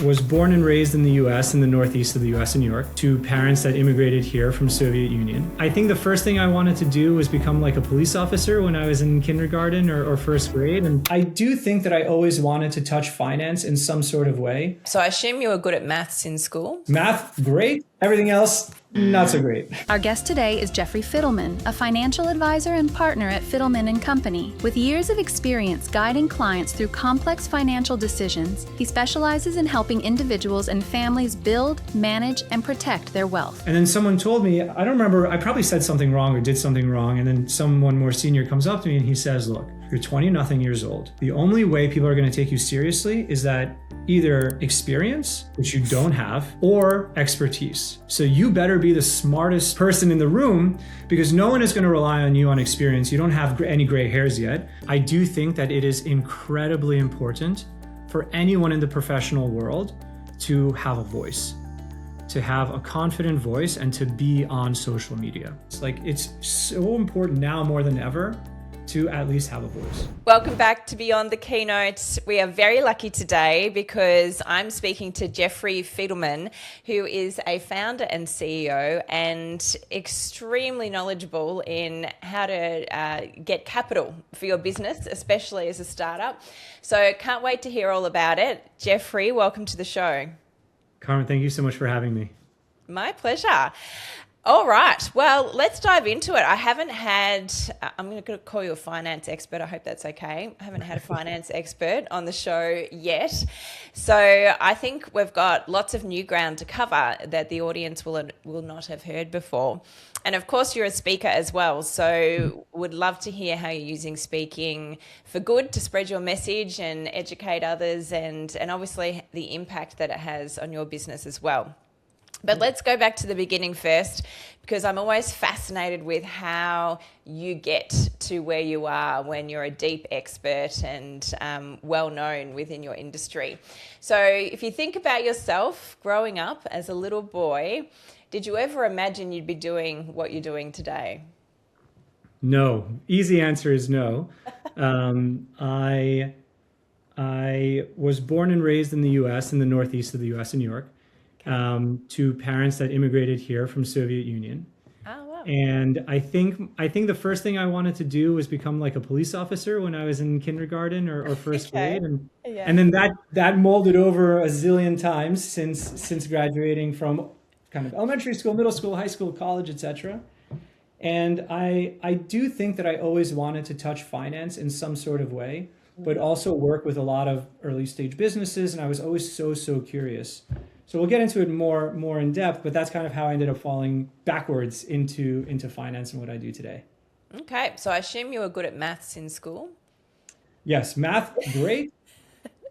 was born and raised in the US, in the northeast of the US in New York, to parents that immigrated here from Soviet Union. I think the first thing I wanted to do was become like a police officer when I was in kindergarten or first grade. And I do think that I always wanted to touch finance in some sort of way. So I assume you were good at maths in school? Math, great. Everything else, not so great. Our guest today is Jeffrey Fidelman, a financial advisor and partner at Fidelman Company. With years of experience guiding clients through complex financial decisions, he specializes in helping individuals and families build, manage, and protect their wealth. And then someone told me, I don't remember, I probably said something wrong or did something wrong. And then someone more senior comes up to me and he says, look, you're 20-nothing years old. The only way people are going to take you seriously is that either experience, which you don't have, or expertise. So you better be the smartest person in the room because no one is going to rely on you on experience. You don't have any gray hairs yet. I do think that it is incredibly important for anyone in the professional world to have a voice, to have a confident voice, and to be on social media. It's so important now more than ever to at least have a voice. Welcome back to Beyond the Keynote. We are very lucky today because I'm speaking to Jeffrey Fidelman, who is a founder and CEO and extremely knowledgeable in how to get capital for your business, especially as a startup. So can't wait to hear all about it. Jeffrey, welcome to the show. Carmen, thank you so much for having me. My pleasure. All right. Well, let's dive into it. I'm going to call you a finance expert. I hope that's okay. I haven't had a finance expert on the show yet. So I think we've got lots of new ground to cover that the audience will not have heard before. And of course, you're a speaker as well. So would love to hear how you're using speaking for good to spread your message and educate others and obviously the impact that it has on your business as well. But let's go back to the beginning first, because I'm always fascinated with how you get to where you are when you're a deep expert and well known within your industry. So if you think about yourself growing up as a little boy, did you ever imagine you'd be doing what you're doing today? No. Easy answer is no. I was born and raised in the US, in the northeast of the US in New York. To parents that immigrated here from Soviet Union. Oh, wow. And I think the first thing I wanted to do was become like a police officer when I was in kindergarten or first grade. And then that molded over a zillion times since graduating from kind of elementary school, middle school, high school, college, etc. And I do think that I always wanted to touch finance in some sort of way, but also work with a lot of early stage businesses. And I was always so curious. So we'll get into it more in depth, but that's kind of how I ended up falling backwards into finance and what I do today. Okay, so I assume you were good at maths in school? Yes, math, great.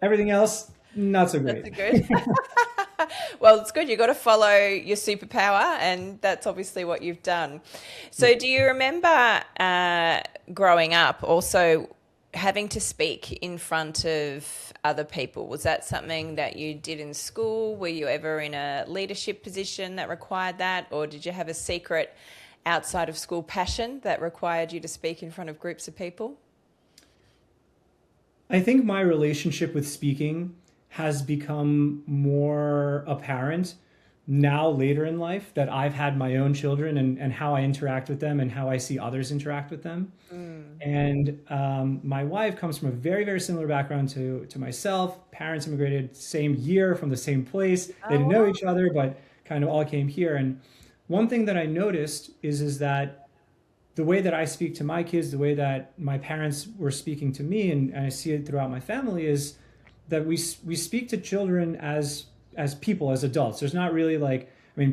Everything else, not so great. That's good. Well, it's good. You've got to follow your superpower, and that's obviously what you've done. So do you remember growing up also having to speak in front of other people? Was that something that you did in school? Were you ever in a leadership position that required that? Or did you have a secret outside of school passion that required you to speak in front of groups of people? I think my relationship with speaking has become more apparent now later in life that I've had my own children and how I interact with them and how I see others interact with them. And my wife comes from a very similar background to myself. Parents immigrated same year from the same place. They didn't know each other, but kind of all came here. And one thing that I noticed is that the way that I speak to my kids, the way that my parents were speaking to me, and I see it throughout my family, is that we speak to children as people, as adults. There's not really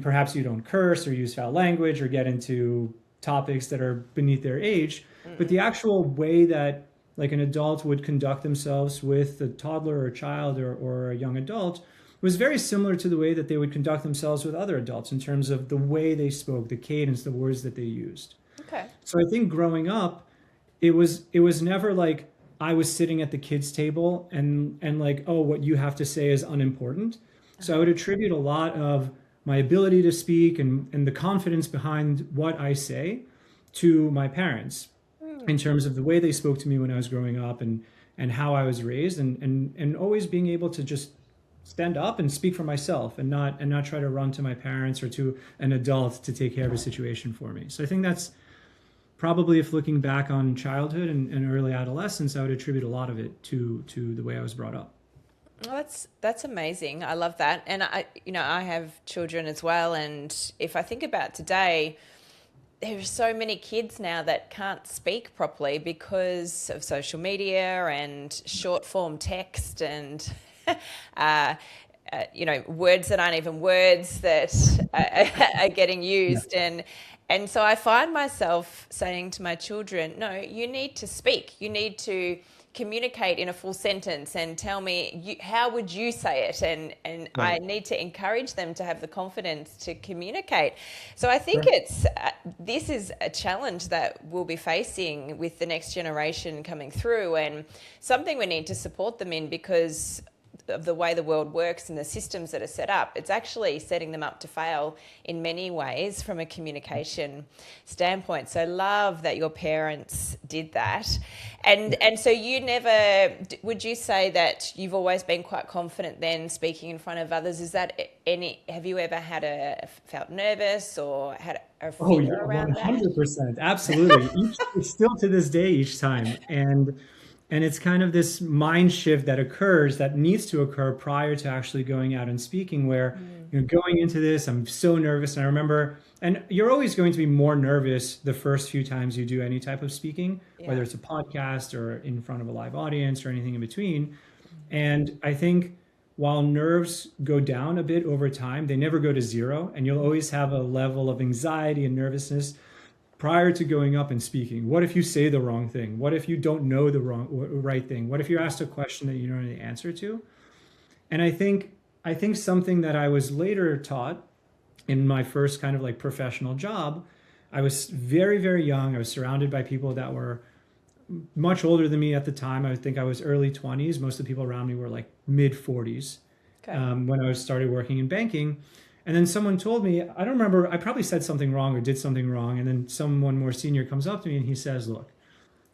perhaps you don't curse or use foul language or get into topics that are beneath their age, but the actual way that like an adult would conduct themselves with a toddler or a child or a young adult was very similar to the way that they would conduct themselves with other adults in terms of the way they spoke, the cadence, the words that they used. Okay. So I think growing up, it was never like I was sitting at the kids' table and like, oh, what you have to say is unimportant. So I would attribute a lot of my ability to speak and the confidence behind what I say to my parents in terms of the way they spoke to me when I was growing up and how I was raised and always being able to just stand up and speak for myself, and not try to run to my parents or to an adult to take care of a situation for me. So I think that's probably, if looking back on childhood and early adolescence, I would attribute a lot of it to the way I was brought up. Oh, that's amazing. I love that. And I have children as well. And if I think about today, there are so many kids now that can't speak properly because of social media and short form text and, words that aren't even words that are getting used. Yeah. And so I find myself saying to my children, no, you need to speak. You need to communicate in a full sentence and tell me how would you say it, and right. I need to encourage them to have the confidence to communicate. So I think this is a challenge that we'll be facing with the next generation coming through, and something we need to support them in, because of the way the world works and the systems that are set up. It's actually setting them up to fail in many ways from a communication standpoint. So I love that your parents did that. And so you never, would you say that you've always been quite confident then speaking in front of others? Is that have you ever felt nervous or had a fear around 100%, absolutely. Still to this day, each time. And it's kind of this mind shift that occurs, that needs to occur prior to actually going out and speaking, where going into this, I'm so nervous. And I remember, and you're always going to be more nervous the first few times you do any type of speaking, whether it's a podcast or in front of a live audience or anything in between. And I think while nerves go down a bit over time, they never go to zero. And you'll always have a level of anxiety and nervousness prior to going up and speaking. What if you say the wrong thing? What if you don't know the right thing? What if you're asked a question that you don't know the answer to? And I think something that I was later taught in my first kind of like professional job, I was very, very young. I was surrounded by people that were much older than me at the time. I think I was early 20s. Most of the people around me were like mid 40s when I started working in banking. And then someone told me, I don't remember, I probably said something wrong or did something wrong. And then someone more senior comes up to me and he says, look,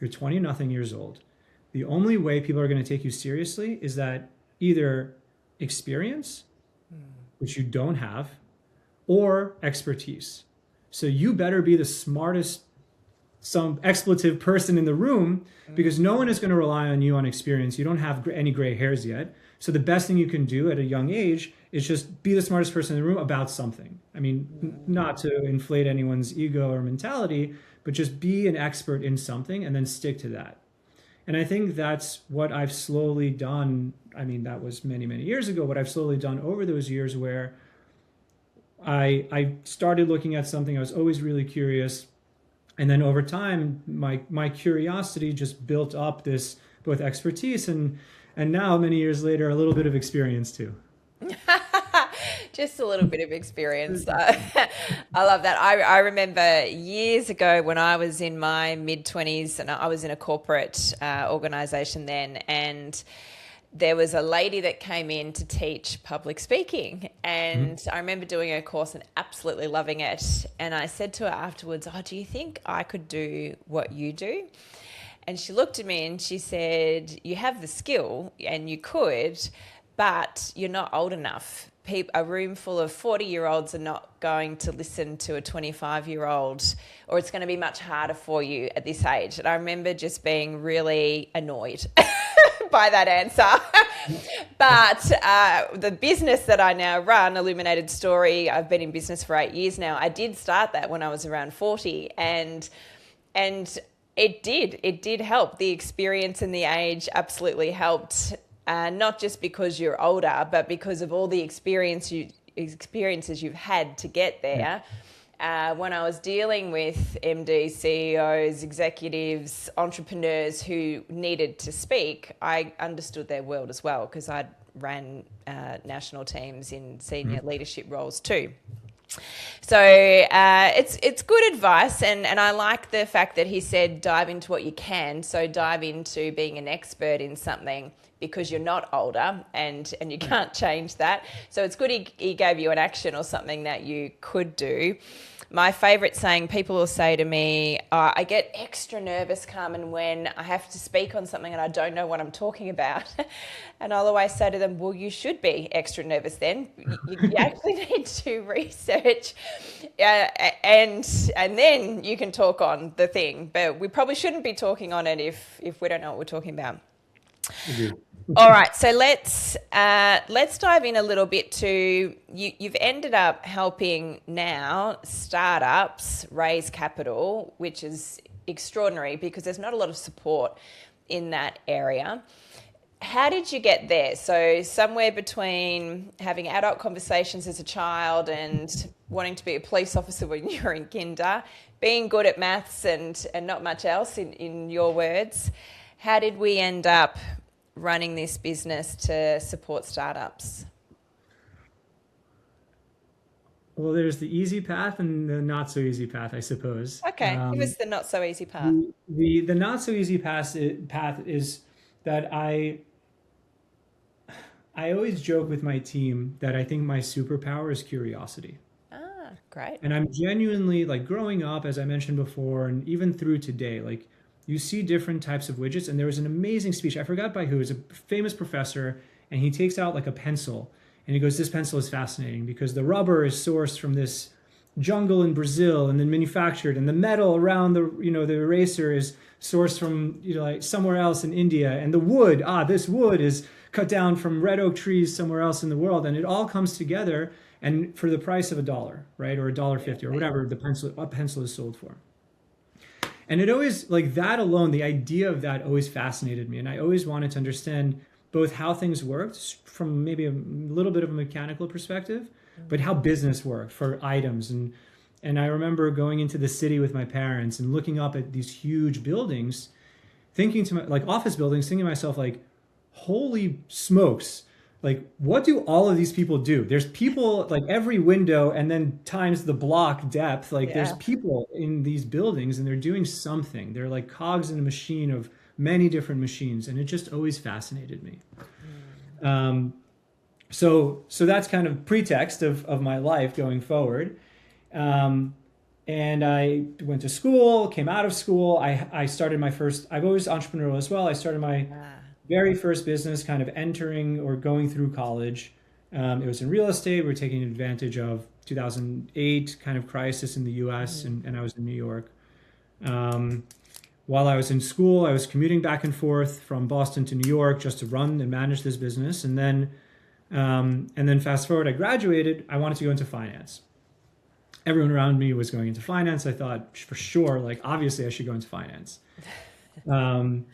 you're 20-nothing years old. The only way people are going to take you seriously is that either experience, which you don't have, or expertise. So you better be the smartest, some expletive person in the room, because no one is going to rely on you on experience. You don't have any gray hairs yet. So the best thing you can do at a young age is just be the smartest person in the room about something. I mean, not to inflate anyone's ego or mentality, but just be an expert in something and then stick to that. And I think that's what I've slowly done. I mean, that was many, many years ago. What I've slowly done over those years, where I started looking at something, I was always really curious. And then over time, my curiosity just built up this both expertise and now, many years later, a little bit of experience too. Just a little bit of experience. I love that. I remember years ago when I was in my mid-20s, and I was in a corporate organisation then, and there was a lady that came in to teach public speaking, and I remember doing her course and absolutely loving it. And I said to her afterwards, do you think I could do what you do? And she looked at me and she said, you have the skill and you could, but you're not old enough. A room full of 40-year-olds are not going to listen to a 25-year-old, or it's going to be much harder for you at this age. And I remember just being really annoyed by that answer. But the business that I now run, Illuminated Story, I've been in business for 8 years now. I did start that when I was around 40, and it did help. The experience and the age absolutely helped, not just because you're older, but because of all the experiences you've had to get there. When I was dealing with MDs, CEOs, executives, entrepreneurs who needed to speak, I understood their world as well, because I'd ran national teams in senior leadership roles too. So it's good advice, and I like the fact that he said dive into what you can. So dive into being an expert in something, because you're not older and you can't change that. So it's good he gave you an action or something that you could do. My favourite saying, people will say to me, I get extra nervous, Carmen, when I have to speak on something and I don't know what I'm talking about. And I'll always say to them, well, you should be extra nervous then. You actually need to research and then you can talk on the thing. But we probably shouldn't be talking on it if we don't know what we're talking about. Agreed. All right, so let's dive in a little bit to you've ended up helping now startups raise capital, which is extraordinary because there's not a lot of support in that area. How did you get there? So somewhere between having adult conversations as a child and wanting to be a police officer when you were in kinder, being good at maths and not much else in your words, how did we end up running this business to support startups? Well, there's the easy path and the not so easy path, I suppose. Okay, give us the not so easy path. The not so easy path is that I always joke with my team that I think my superpower is curiosity. Ah, great. And I'm genuinely, like, growing up, as I mentioned before, and even through today, like, you see different types of widgets. And there was an amazing speech, I forgot by who, it was a famous professor, and he takes out like a pencil and he goes, this pencil is fascinating because the rubber is sourced from this jungle in Brazil and then manufactured, and the metal around the eraser is sourced from like somewhere else in India, and the wood, this wood is cut down from red oak trees somewhere else in the world, and it all comes together and for the price of $1, right, or $1.50 or whatever a pencil is sold for. And it always, like, that alone, the idea of that always fascinated me. And I always wanted to understand both how things worked from maybe a little bit of a mechanical perspective, but how business worked for items. And I remember going into the city with my parents and looking up at these huge buildings, thinking to like office buildings, thinking to myself, like, holy smokes, like, what do all of these people do? There's people like every window, and then times the block depth, like there's people in these buildings and they're doing something. They're like cogs in a machine of many different machines. And it just always fascinated me. So that's kind of pretext of my life going forward. And I went to school, came out of school. I started my first, I've always entrepreneurial as well. I started my very first business kind of entering or going through college. It was in real estate. We were taking advantage of 2008 kind of crisis in the US, and I was in New York. While I was in school, I was commuting back and forth from Boston to New York just to run and manage this business. And then fast forward, I graduated. I wanted to go into finance. Everyone around me was going into finance. I thought for sure, like, obviously I should go into finance. And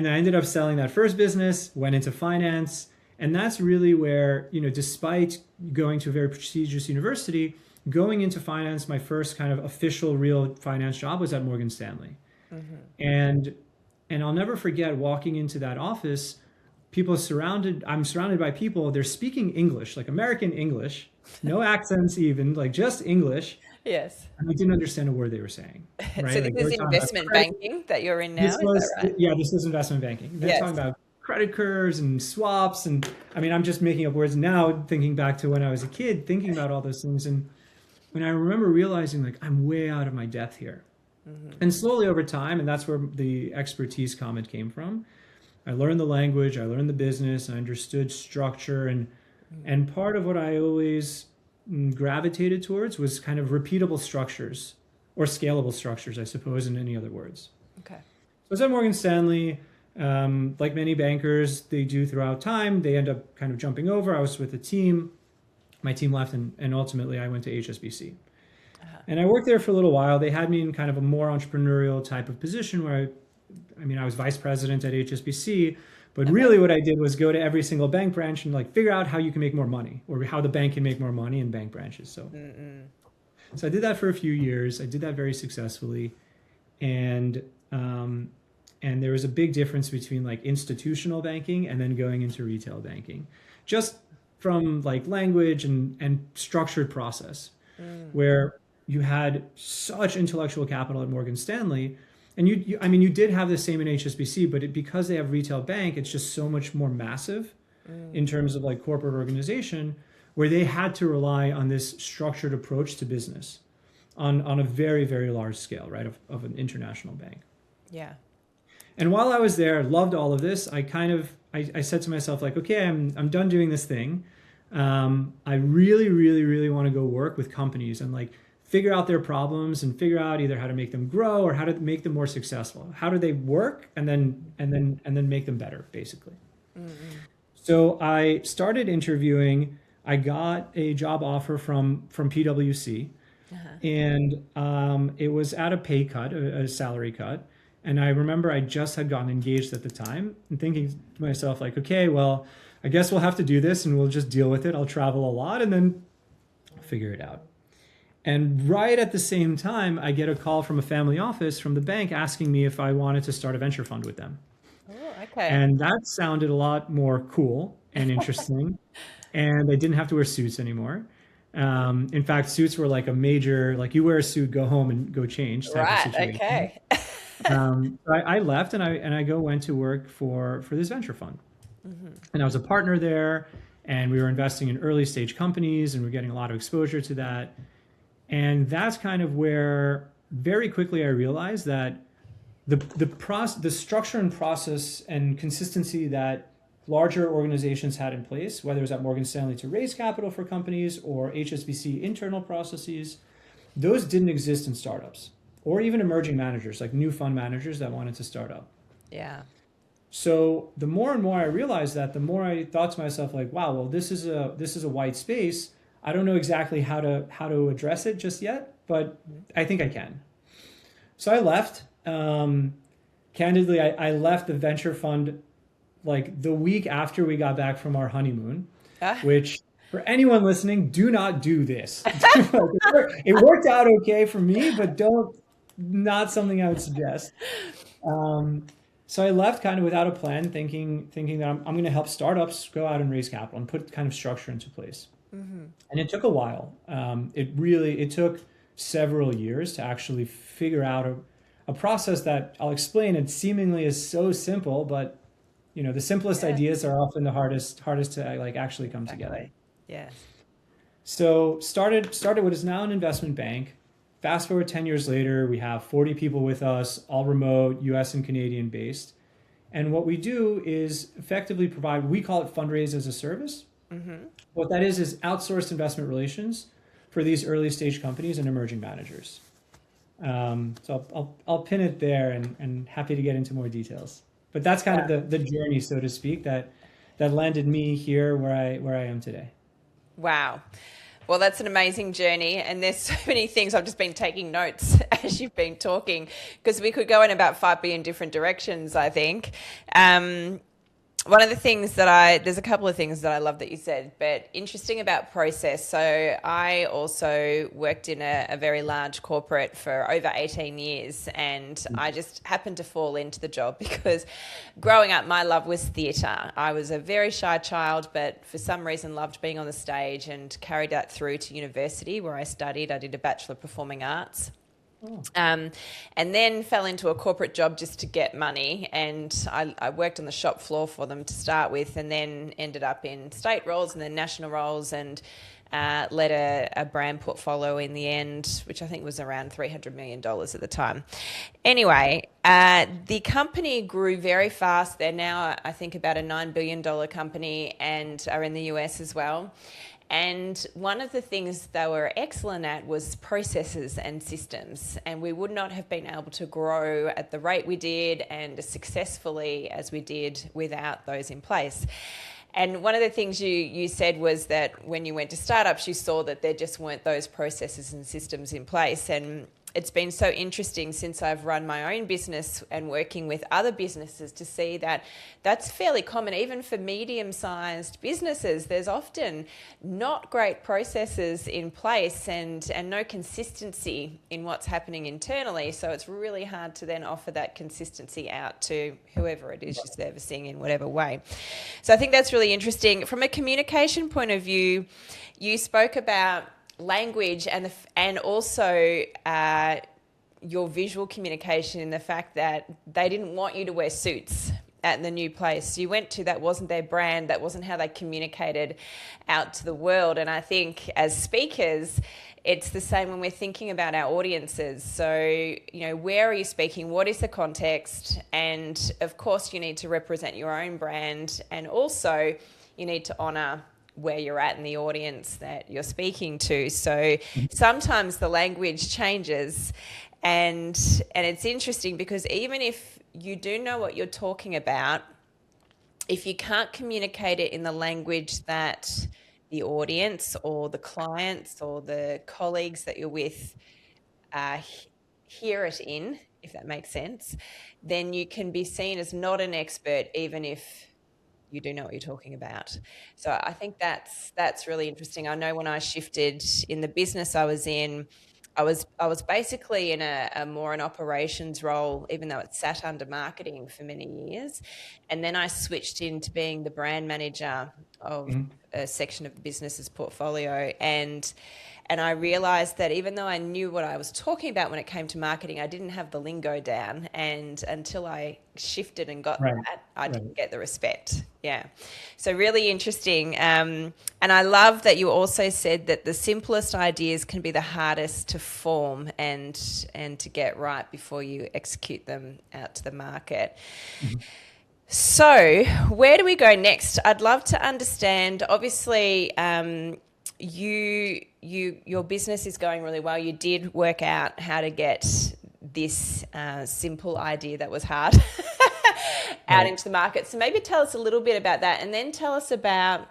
I ended up selling that first business, went into finance. And that's really where, despite going to a very prestigious university, going into finance, my first kind of official real finance job was at Morgan Stanley. And I'll never forget walking into that office, I'm surrounded by people, they're speaking English, like American English, no accents even, like just English. Yes. And I didn't understand a word they were saying. Right? So like, this is investment banking that you're in now, is that right? Yeah, this is investment banking. They're talking about credit curves and swaps. And I mean, I'm just making up words now, thinking back to when I was a kid, thinking about all those things. And when I remember realizing, like, I'm way out of my depth here. And slowly over time, and that's where the expertise comment came from, I learned the language, I learned the business, I understood structure, and part of what I always gravitated towards was kind of repeatable structures, or scalable structures, I suppose, in any other words. Okay. So I was at Morgan Stanley. Like many bankers, they do throughout time, they end up kind of jumping over. I was with a team. My team left, and ultimately I went to HSBC. And I worked there for a little while. They had me in kind of a more entrepreneurial type of position where I was vice president at HSBC, but really what I did was go to every single bank branch and like figure out how you can make more money, or how the bank can make more money in bank branches. So I did that for a few years. I did that very successfully. And there was a big difference between like institutional banking and then going into retail banking, just from like language and structured process, where you had such intellectual capital at Morgan Stanley. And you did have the same in HSBC, but because they have retail bank, it's just so much more massive in terms of like corporate organization, where they had to rely on this structured approach to business on a very, very large scale, right, of an international bank. Yeah. And while I was there, loved all of this, I said to myself, like, okay, I'm done doing this thing. I really, really, really want to go work with companies and like figure out their problems and figure out either how to make them grow or how to make them more successful. How do they work, and then make them better, basically. Mm-hmm. So I started interviewing. I got a job offer from PwC, and it was at a pay cut, a salary cut. And I remember I just had gotten engaged at the time and thinking to myself, like, okay, well, I guess we'll have to do this and we'll just deal with it. I'll travel a lot and then figure it out. And right at the same time, I get a call from a family office from the bank asking me if I wanted to start a venture fund with them. Oh, okay. And that sounded a lot more cool and interesting. And I didn't have to wear suits anymore. In fact, suits were like a major, like you wear a suit, go home and go change type of situation. Okay. So I left and I went to work for this venture fund. Mm-hmm. And I was a partner there, and we were investing in early stage companies, and we're getting a lot of exposure to that. And that's kind of where very quickly I realized that the structure and process and consistency that larger organizations had in place, whether it was at Morgan Stanley to raise capital for companies or HSBC internal processes, those didn't exist in startups or even emerging managers, like new fund managers that wanted to start up. Yeah. So the more and more I realized that, the more I thought to myself, like, wow, well, this is a white space. I don't know exactly how to address it just yet, but I think I can. So I left. Candidly, I left the venture fund like the week after we got back from our honeymoon, which for anyone listening, do not do this. It worked out okay for me, but not something I would suggest. So I left kind of without a plan, thinking that I'm going to help startups go out and raise capital and put kind of structure into place. Mm-hmm. And it took a while. It took several years to actually figure out a process that I'll explain. It seemingly is so simple, but the simplest ideas are often the hardest to like actually come together. Yes. So started what is now an investment bank. Fast forward 10 years later, we have 40 people with us, all remote, US and Canadian based. And what we do is effectively provide, we call it Fundraise-as-a-Service. Mm-hmm. What that is outsourced investment relations for these early stage companies and emerging managers. So I'll pin it there and happy to get into more details. But that's kind of the journey, so to speak, that landed me here where I am today. Wow. Well, that's an amazing journey, and there's so many things. I've just been taking notes as you've been talking, because we could go in about 5 billion different directions, I think. One of the things there's a couple of things that I love that you said, but interesting about process. So I also worked in a very large corporate for over 18 years, and I just happened to fall into the job because growing up, my love was theatre. I was a very shy child, but for some reason loved being on the stage and carried that through to university where I studied. I did a Bachelor of Performing Arts. And then fell into a corporate job just to get money, and I worked on the shop floor for them to start with, and then ended up in state roles and then national roles, and led a brand portfolio in the end, which I think was around $300 million at the time. Anyway, the company grew very fast. They're now, I think, about a $9 billion company and are in the US as well. And one of the things they were excellent at was processes and systems. And we would not have been able to grow at the rate we did and as successfully as we did without those in place. And one of the things you said was that when you went to startups, you saw that there just weren't those processes and systems in place. And it's been so interesting since I've run my own business and working with other businesses to see that that's fairly common. Even for medium-sized businesses, there's often not great processes in place and no consistency in what's happening internally. So it's really hard to then offer that consistency out to whoever it is you're servicing in whatever way. So I think that's really interesting. From a communication point of view, you spoke about language and also your visual communication in the fact that they didn't want you to wear suits at the new place you went to. That wasn't their brand. That wasn't how they communicated out to the world. And I think as speakers, it's the same when we're thinking about our audiences. So, where are you speaking? What is the context? And of course, you need to represent your own brand. And also, you need to honour where you're at in the audience that you're speaking to. So sometimes the language changes. And it's interesting because even if you do know what you're talking about, if you can't communicate it in the language that the audience or the clients or the colleagues that you're with hear it in, if that makes sense, then you can be seen as not an expert, even if you do know what you're talking about. So I think that's really interesting. I know when I shifted in the business I was in, I was basically in a more an operations role, even though it sat under marketing for many years. And then I switched into being the brand manager of a section of the business's portfolio. And I realized that even though I knew what I was talking about when it came to marketing, I didn't have the lingo down. And until I shifted and got that, I didn't get the respect. Yeah. So really interesting. And I love that you also said that the simplest ideas can be the hardest to form and to get right before you execute them out to the market. So where do we go next? I'd love to understand, obviously, your business is going really well. You did work out how to get this simple idea that was hard out into the market. So maybe tell us a little bit about that, and then tell us about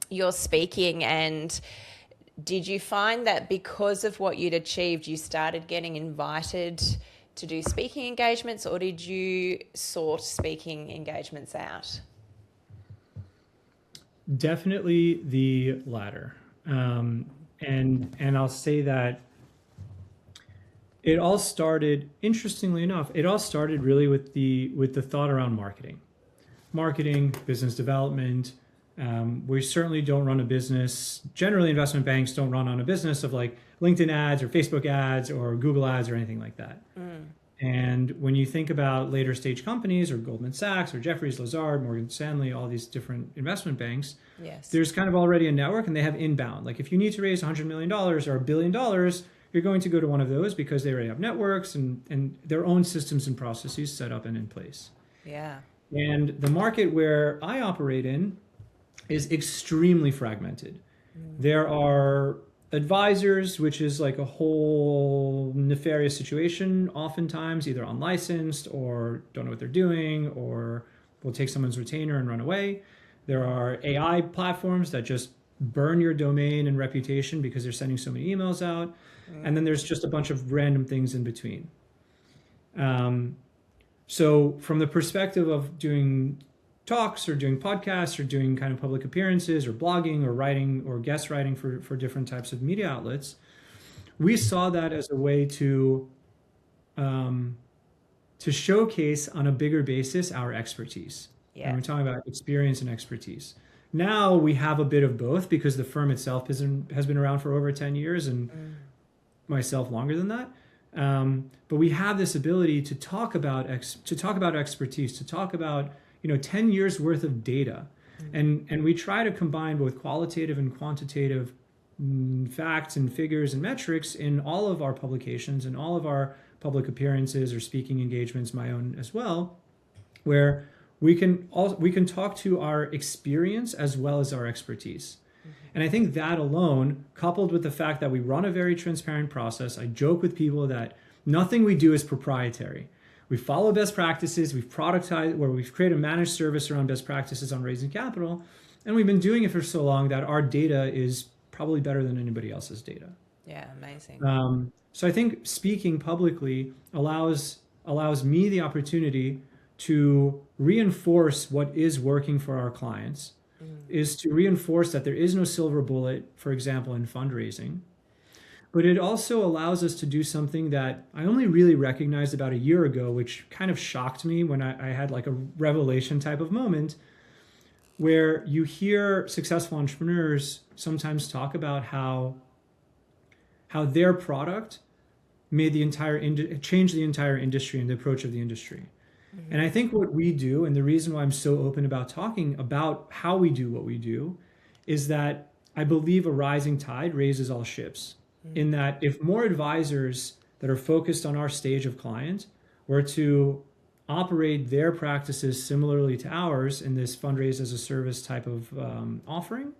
your speaking. And did you find that because of what you'd achieved, you started getting invited to do speaking engagements, or did you sort speaking engagements out? Definitely the latter. And I'll say that it all started, interestingly enough, it all started really with the thought around marketing, business development. We certainly don't run a business. Generally, investment banks don't run on a business of like LinkedIn ads or Facebook ads or Google ads or anything like that. And when you think about later stage companies or Goldman Sachs or Jefferies, Lazard, Morgan Stanley, all these different investment banks, there's kind of already a network, and they have inbound. Like if you need to raise $100 million or $1 billion, you're going to go to one of those because they already have networks and their own systems and processes set up and in place. Yeah. And the market where I operate in is extremely fragmented. There are advisors, which is like a whole nefarious situation, oftentimes either unlicensed or don't know what they're doing, or will take someone's retainer and run away. There are AI platforms that just burn your domain and reputation because they're sending so many emails out. And then there's just a bunch of random things in between. So from the perspective of doing talks or doing podcasts or doing kind of public appearances or blogging or writing or guest writing for different types of media outlets, we saw that as a way to showcase on a bigger basis our expertise. Yeah. And we're talking about experience and expertise. Now we have a bit of both because the firm itself has been around for over 10 years and myself longer than that. But we have this ability to talk about expertise, to talk about 10 years worth of data. And we try to combine both qualitative and quantitative facts and figures and metrics in all of our publications and all of our public appearances or speaking engagements, my own as well, where we can talk to our experience as well as our expertise. And I think that alone, coupled with the fact that we run a very transparent process, I joke with people that nothing we do is proprietary. We follow best practices, we've productized, where we've created a managed service around best practices on raising capital, and we've been doing it for so long that our data is probably better than anybody else's data. Yeah, amazing. So I think speaking publicly allows me the opportunity to reinforce what is working for our clients, is to reinforce that there is no silver bullet, for example, in fundraising. But it also allows us to do something that I only really recognized about a year ago, which kind of shocked me when I had like a revelation type of moment, where you hear successful entrepreneurs sometimes talk about how their product made changed the entire industry and the approach of the industry. And I think what we do, and the reason why I'm so open about talking about how we do what we do, is that I believe a rising tide raises all ships. In that if more advisors that are focused on our stage of client were to operate their practices similarly to ours in this fundraise-as-a-service type of offering,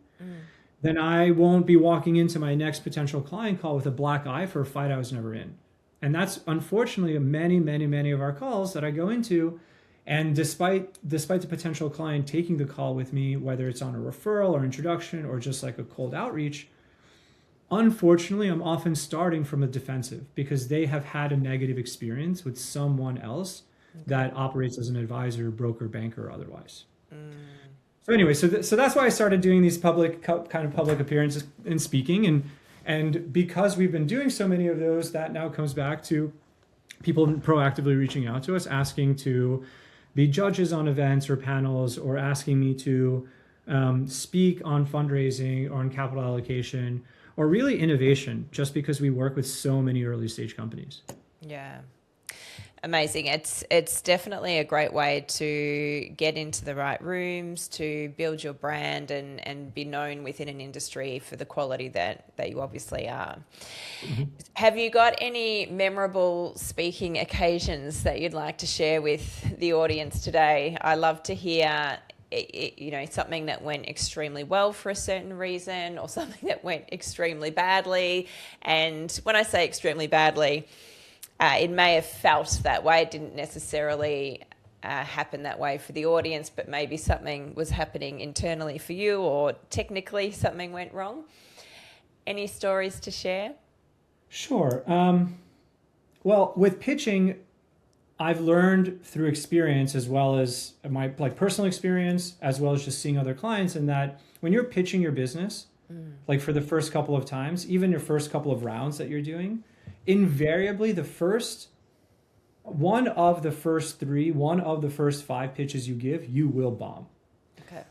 then I won't be walking into my next potential client call with a black eye for a fight I was never in. And that's unfortunately many of our calls that I go into. And despite the potential client taking the call with me, whether it's on a referral or introduction or just like a cold outreach, unfortunately, I'm often starting from a defensive because they have had a negative experience with someone else that operates as an advisor, broker, banker, or otherwise. So anyway, so that's why I started doing these public appearances and speaking. And because we've been doing so many of those, that now comes back to people proactively reaching out to us, asking to be judges on events or panels, or asking me to speak on fundraising or on capital allocation, or really innovation, just because we work with so many early stage companies. Yeah. Amazing. It's definitely a great way to get into the right rooms, to build your brand and be known within an industry for the quality that you obviously are. Have you got any memorable speaking occasions that you'd like to share with the audience today? I love to hear something that went extremely well for a certain reason, or something that went extremely badly. And when I say extremely badly, it may have felt that way. It didn't necessarily happen that way for the audience, but maybe something was happening internally for you, or technically something went wrong. Any stories to share? Sure. Well, with pitching, I've learned through experience, as well as my personal experience, as well as just seeing other clients, in that when you're pitching your business, like for the first couple of times, even your first couple of rounds that you're doing, invariably one of the first 5 pitches you give, you will bomb. Okay.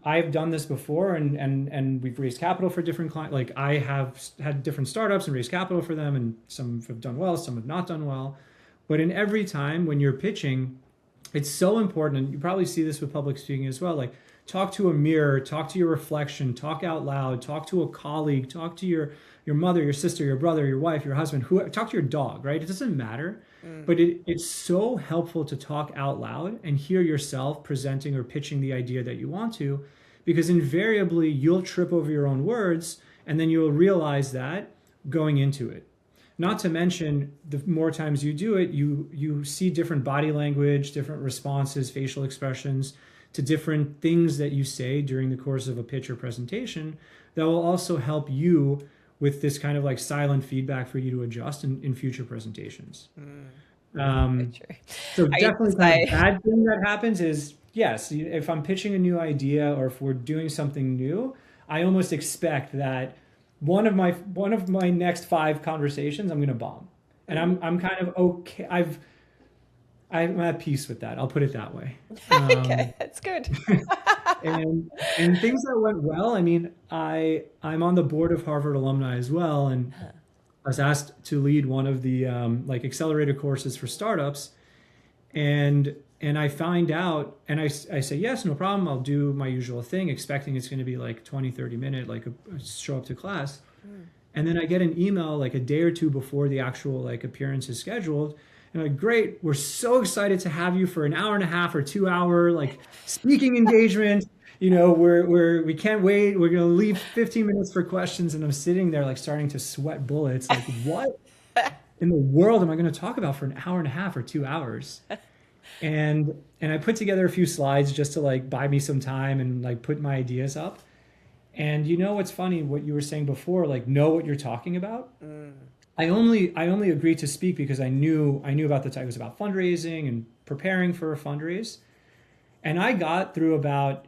I've done this before, and we've raised capital for different clients. Like I have had different startups and raised capital for them, and some have done well, some have not done well. But in every time when you're pitching, it's so important, and you probably see this with public speaking as well, like talk to a mirror, talk to your reflection, talk out loud, talk to a colleague, talk to your mother, your sister, your brother, your wife, your husband, talk to your dog, right? It doesn't matter, but it's so helpful to talk out loud and hear yourself presenting or pitching the idea that you want to, because invariably you'll trip over your own words, and then you'll realize that going into it. Not to mention, the more times you do it, you see different body language, different responses, facial expressions to different things that you say during the course of a pitch or presentation that will also help you with this kind of like silent feedback for you to adjust in future presentations. So definitely the bad thing that happens is, yes, if I'm pitching a new idea or if we're doing something new, I almost expect that one of my next 5 conversations, I'm going to bomb. And I'm kind of okay. I'm at peace with that. I'll put it that way. Okay, that's good. and things that went well. I mean, I'm on the board of Harvard alumni as well, and I was asked to lead one of the accelerator courses for startups, and I find out, and I say yes, no problem. I'll do my usual thing, expecting it's going to be like 20-30 minute, like show up to class, and then I get an email like a day or two before the actual like appearance is scheduled. And like, great, we're so excited to have you for an hour and a half or 2 hour like speaking engagement. We can't wait. We're going to leave 15 minutes for questions. And I'm sitting there like starting to sweat bullets. Like, what in the world am I going to talk about for an hour and a half or 2 hours? And I put together a few slides just to like buy me some time and like put my ideas up. And what's funny, what you were saying before, like know what you're talking about. I only agreed to speak because I knew about the type. It was about fundraising and preparing for a fundraise. And I got through about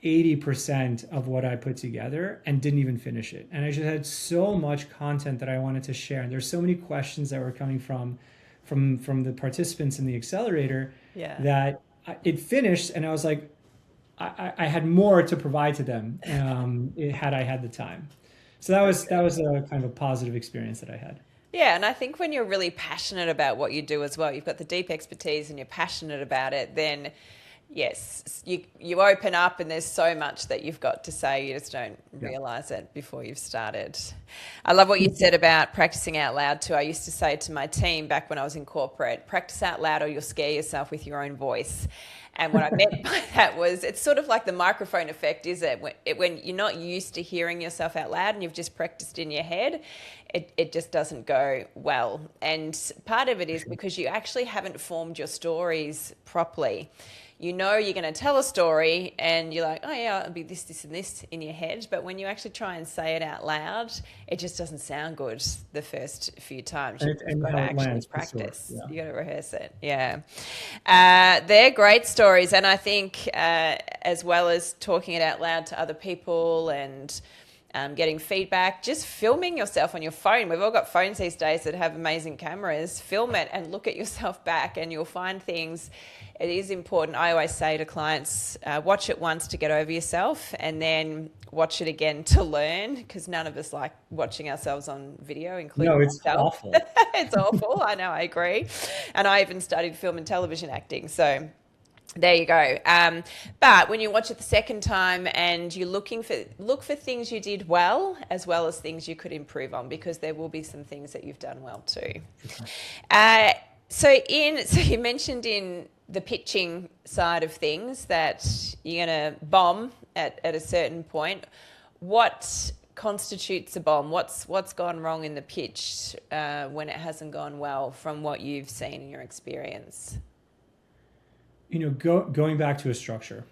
80% of what I put together and didn't even finish it. And I just had so much content that I wanted to share. And there's so many questions that were coming from the participants in the accelerator that it finished. And I was like, I had more to provide to them had I had the time. So that was a kind of a positive experience that I had. Yeah, and I think when you're really passionate about what you do as well, you've got the deep expertise and you're passionate about it, then yes, you open up and there's so much that you've got to say, you just don't realize it before you've started. I love what you said about practicing out loud too. I used to say to my team back when I was in corporate, practice out loud or you'll scare yourself with your own voice. And what I meant by that was it's sort of like the microphone effect, is it? When you're not used to hearing yourself out loud and you've just practiced in your head, it just doesn't go well. And part of it is because you actually haven't formed your stories properly. You know you're going to tell a story and you're like, oh yeah, it'll be this, this and this in your head. But when you actually try and say it out loud, it just doesn't sound good the first few times. You've got to actually practice. Sure. Yeah. You got to rehearse it. Yeah. They're great stories. And I think as well as talking it out loud to other people and getting feedback, just filming yourself on your phone. We've all got phones these days that have amazing cameras. Film it and look at yourself back and you'll find things. It is important. I always say to clients, watch it once to get over yourself and then watch it again to learn, because none of us like watching ourselves on video, including myself. No, it's awful. It's awful. I know, I agree. And I even studied film and television acting. So there you go. But when you watch it the second time and you're look for things you did well as things you could improve on, because there will be some things that you've done well too. So you mentioned in the pitching side of things that you're going to bomb at a certain point. What constitutes a bomb? What's gone wrong in the pitch when it hasn't gone well from what you've seen in your experience? Going back to a structure.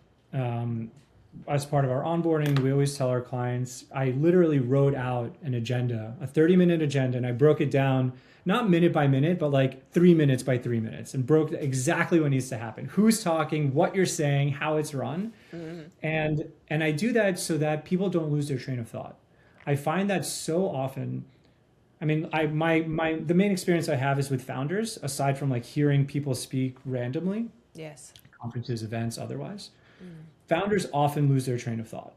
As part of our onboarding, we always tell our clients, I literally wrote out an agenda, a 30-minute agenda, and I broke it down, not minute by minute, but like 3 minutes by 3 minutes, and broke exactly what needs to happen, who's talking, what you're saying, how it's run. Mm-hmm. And I do that so that people don't lose their train of thought. I find that so often. I mean, the main experience I have is with founders, aside from like hearing people speak randomly. Yes. Conferences, events, otherwise. Founders often lose their train of thought.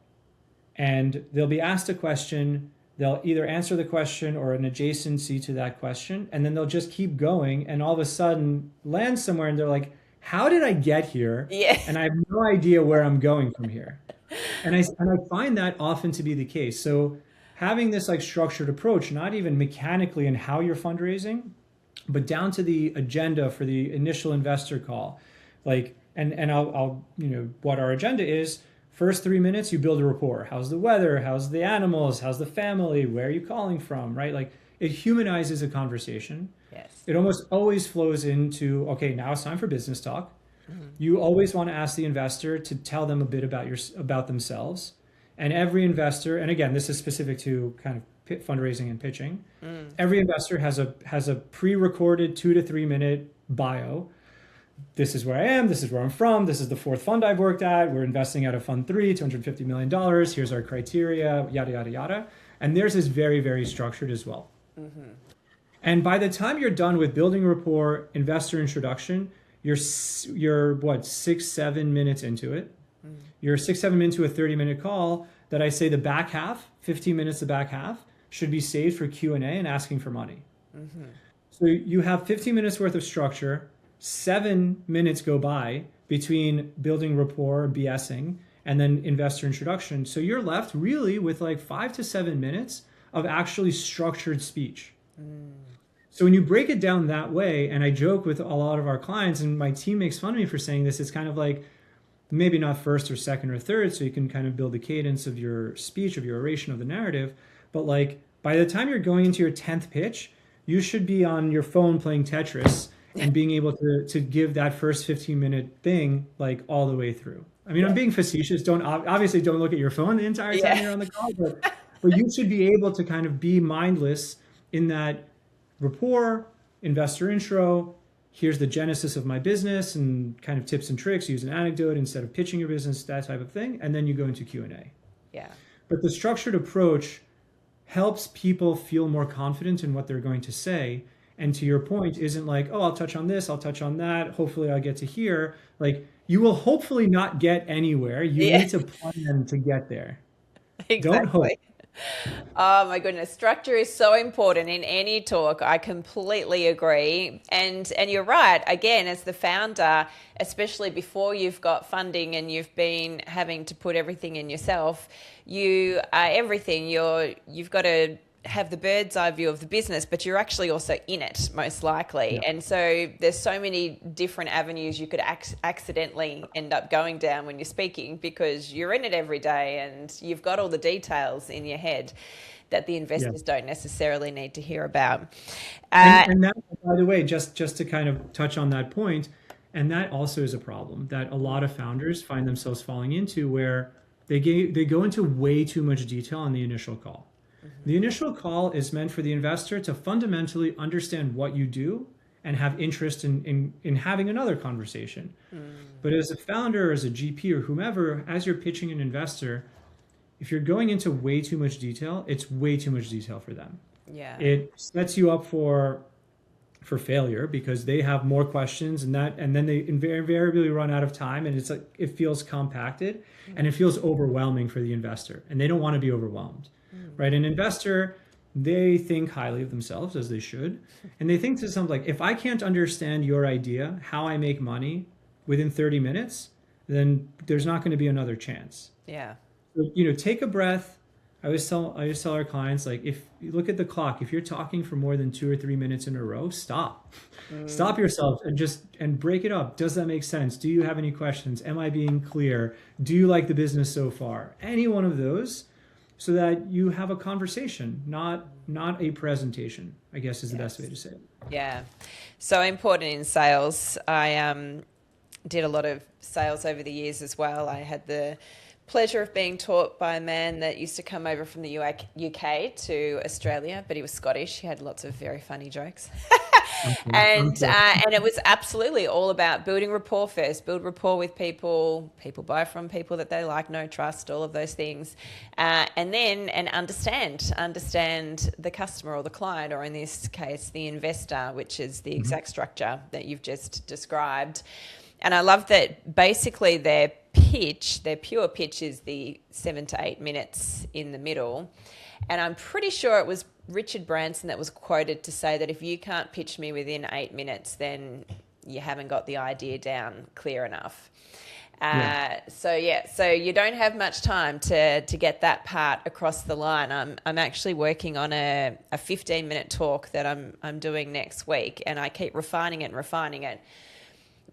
And they'll be asked a question, they'll either answer the question or an adjacency to that question, and then they'll just keep going and all of a sudden land somewhere and they're like, how did I get here? Yeah. And I have no idea where I'm going from here. And I find that often to be the case. So having this like structured approach, not even mechanically in how you're fundraising, but down to the agenda for the initial investor call, like, and I'll what our agenda is. First 3 minutes, you build a rapport. How's the weather? How's the animals? How's the family? Where are you calling from? Right? Like, it humanizes a conversation. Yes. It almost always flows into, okay, now it's time for business talk. Mm-hmm. You always want to ask the investor to tell them a bit about themselves. And every investor, and again, this is specific to kind of fundraising and pitching. Every investor has a pre-recorded 2 to 3 minute bio. This is where I am. This is where I'm from. This is the fourth fund I've worked at. We're investing out of fund 3, $250 million. Here's our criteria, yada, yada, yada. And theirs is very, very structured as well. Mm-hmm. And by the time you're done with building rapport, investor introduction, you're 6-7 minutes into it. Mm-hmm. You're 6-7 minutes into a 30-minute call that I say the back half, 15 minutes the back half, should be saved for Q&A and asking for money. Mm-hmm. So you have 15 minutes worth of structure. 7 minutes go by between building rapport, BSing, and then investor introduction. So you're left really with like 5 to 7 minutes of actually structured speech. So when you break it down that way, and I joke with a lot of our clients, and my team makes fun of me for saying this, it's kind of like maybe not first or second or third, so you can kind of build the cadence of your speech, of your oration, of the narrative. But like by the time you're going into your 10th pitch, you should be on your phone playing Tetris and being able to give that first 15-minute thing like all the way through. I mean, I'm being facetious. Obviously don't look at your phone the entire time you're on the call, but you should be able to kind of be mindless in that rapport, investor intro, here's the genesis of my business and kind of tips and tricks, use an anecdote instead of pitching your business, that type of thing. And then you go into Q&A. Yeah. But the structured approach helps people feel more confident in what they're going to say. And to your point, isn't like, oh, I'll touch on this, I'll touch on that. Hopefully I'll get to here. Like, you will hopefully not get anywhere. You need to plan to get there. Exactly. Don't hope. Oh my goodness, structure is so important in any talk. I completely agree. And you're right. Again, as the founder, especially before you've got funding and you've been having to put everything in yourself, you are everything. You've got to have the bird's eye view of the business, but you're actually also in it most likely. Yeah. And so there's so many different avenues you could accidentally end up going down when you're speaking, because you're in it every day and you've got all the details in your head that the investors don't necessarily need to hear about. And that, by the way, just to kind of touch on that point, and that also is a problem that a lot of founders find themselves falling into, where they go into way too much detail on the initial call. The initial call is meant for the investor to fundamentally understand what you do and have interest in having another conversation. But as a founder, or as a GP, or whomever, as you're pitching an investor, if you're going into way too much detail, it's way too much detail for them. Yeah. It sets you up for failure, because they have more questions, and then they invariably run out of time, and it's like it feels compacted and it feels overwhelming for the investor, and they don't want to be overwhelmed. Right? An investor, they think highly of themselves, as they should. And they think to themselves, like, if I can't understand your idea, how I make money within 30 minutes, then there's not going to be another chance. Yeah. So, take a breath. I always tell our clients, like, if you look at the clock, if you're talking for more than 2 or 3 minutes in a row, stop. Stop yourself and break it up. Does that make sense? Do you have any questions? Am I being clear? Do you like the business so far? Any one of those, so that you have a conversation, not a presentation, I guess is the best way to say it. Yeah. So important in sales. I did a lot of sales over the years as well. I had the pleasure of being taught by a man that used to come over from the UK to Australia, but he was Scottish. He had lots of very funny jokes. And it was absolutely all about building rapport first. Build rapport with people. People buy from people that they like, know, trust, all of those things. And understand the customer or the client, or in this case, the investor, which is the exact structure that you've just described. And I love that basically their pure pitch is the 7 to 8 minutes in the middle. And I'm pretty sure it was Richard Branson that was quoted to say that if you can't pitch me within 8 minutes, then you haven't got the idea down clear enough. So you don't have much time to get that part across the line. I'm actually working on a 15-minute talk that I'm doing next week, and I keep refining it.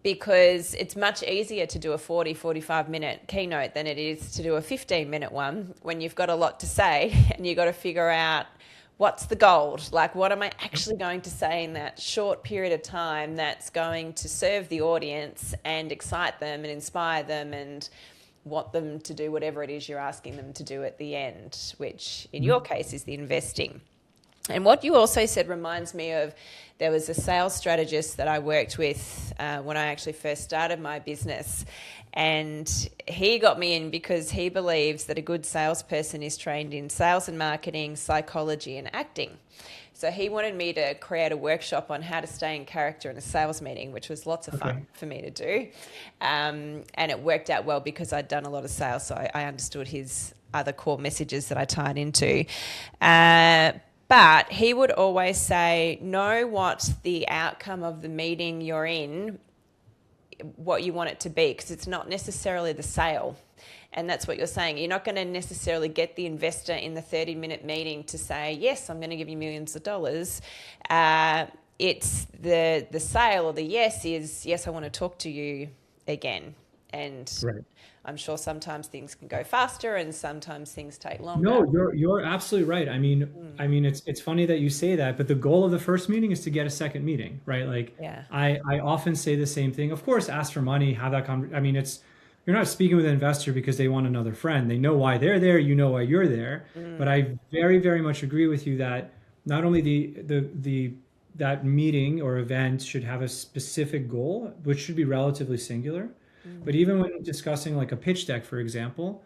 Because it's much easier to do a 45-minute keynote than it is to do a 15-minute one, when you've got a lot to say and you've got to figure out what's the gold, like what am I actually going to say in that short period of time that's going to serve the audience and excite them and inspire them and want them to do whatever it is you're asking them to do at the end, which in your case is the investing. And what you also said reminds me of, there was a sales strategist that I worked with when I actually first started my business. And he got me in because he believes that a good salesperson is trained in sales and marketing, psychology and acting. So he wanted me to create a workshop on how to stay in character in a sales meeting, which was lots of fun for me to do. And it worked out well because I'd done a lot of sales, so I understood his other core messages that I tied into. But he would always say, know what the outcome of the meeting you're in, what you want it to be, because it's not necessarily the sale. And that's what you're saying. You're not going to necessarily get the investor in the 30-minute meeting to say, yes, I'm going to give you millions of dollars. It's the sale, or the yes is, yes, I want to talk to you again. And I'm sure sometimes things can go faster and sometimes things take longer. No, you're absolutely right. I mean, it's funny that you say that, but the goal of the first meeting is to get a second meeting, right? Like, I often say the same thing. Of course, ask for money, have that conversation. You're not speaking with an investor because they want another friend. They know why they're there. You know why you're there. But I very, very much agree with you that not only that meeting or event should have a specific goal, which should be relatively singular. But even when discussing like a pitch deck, for example,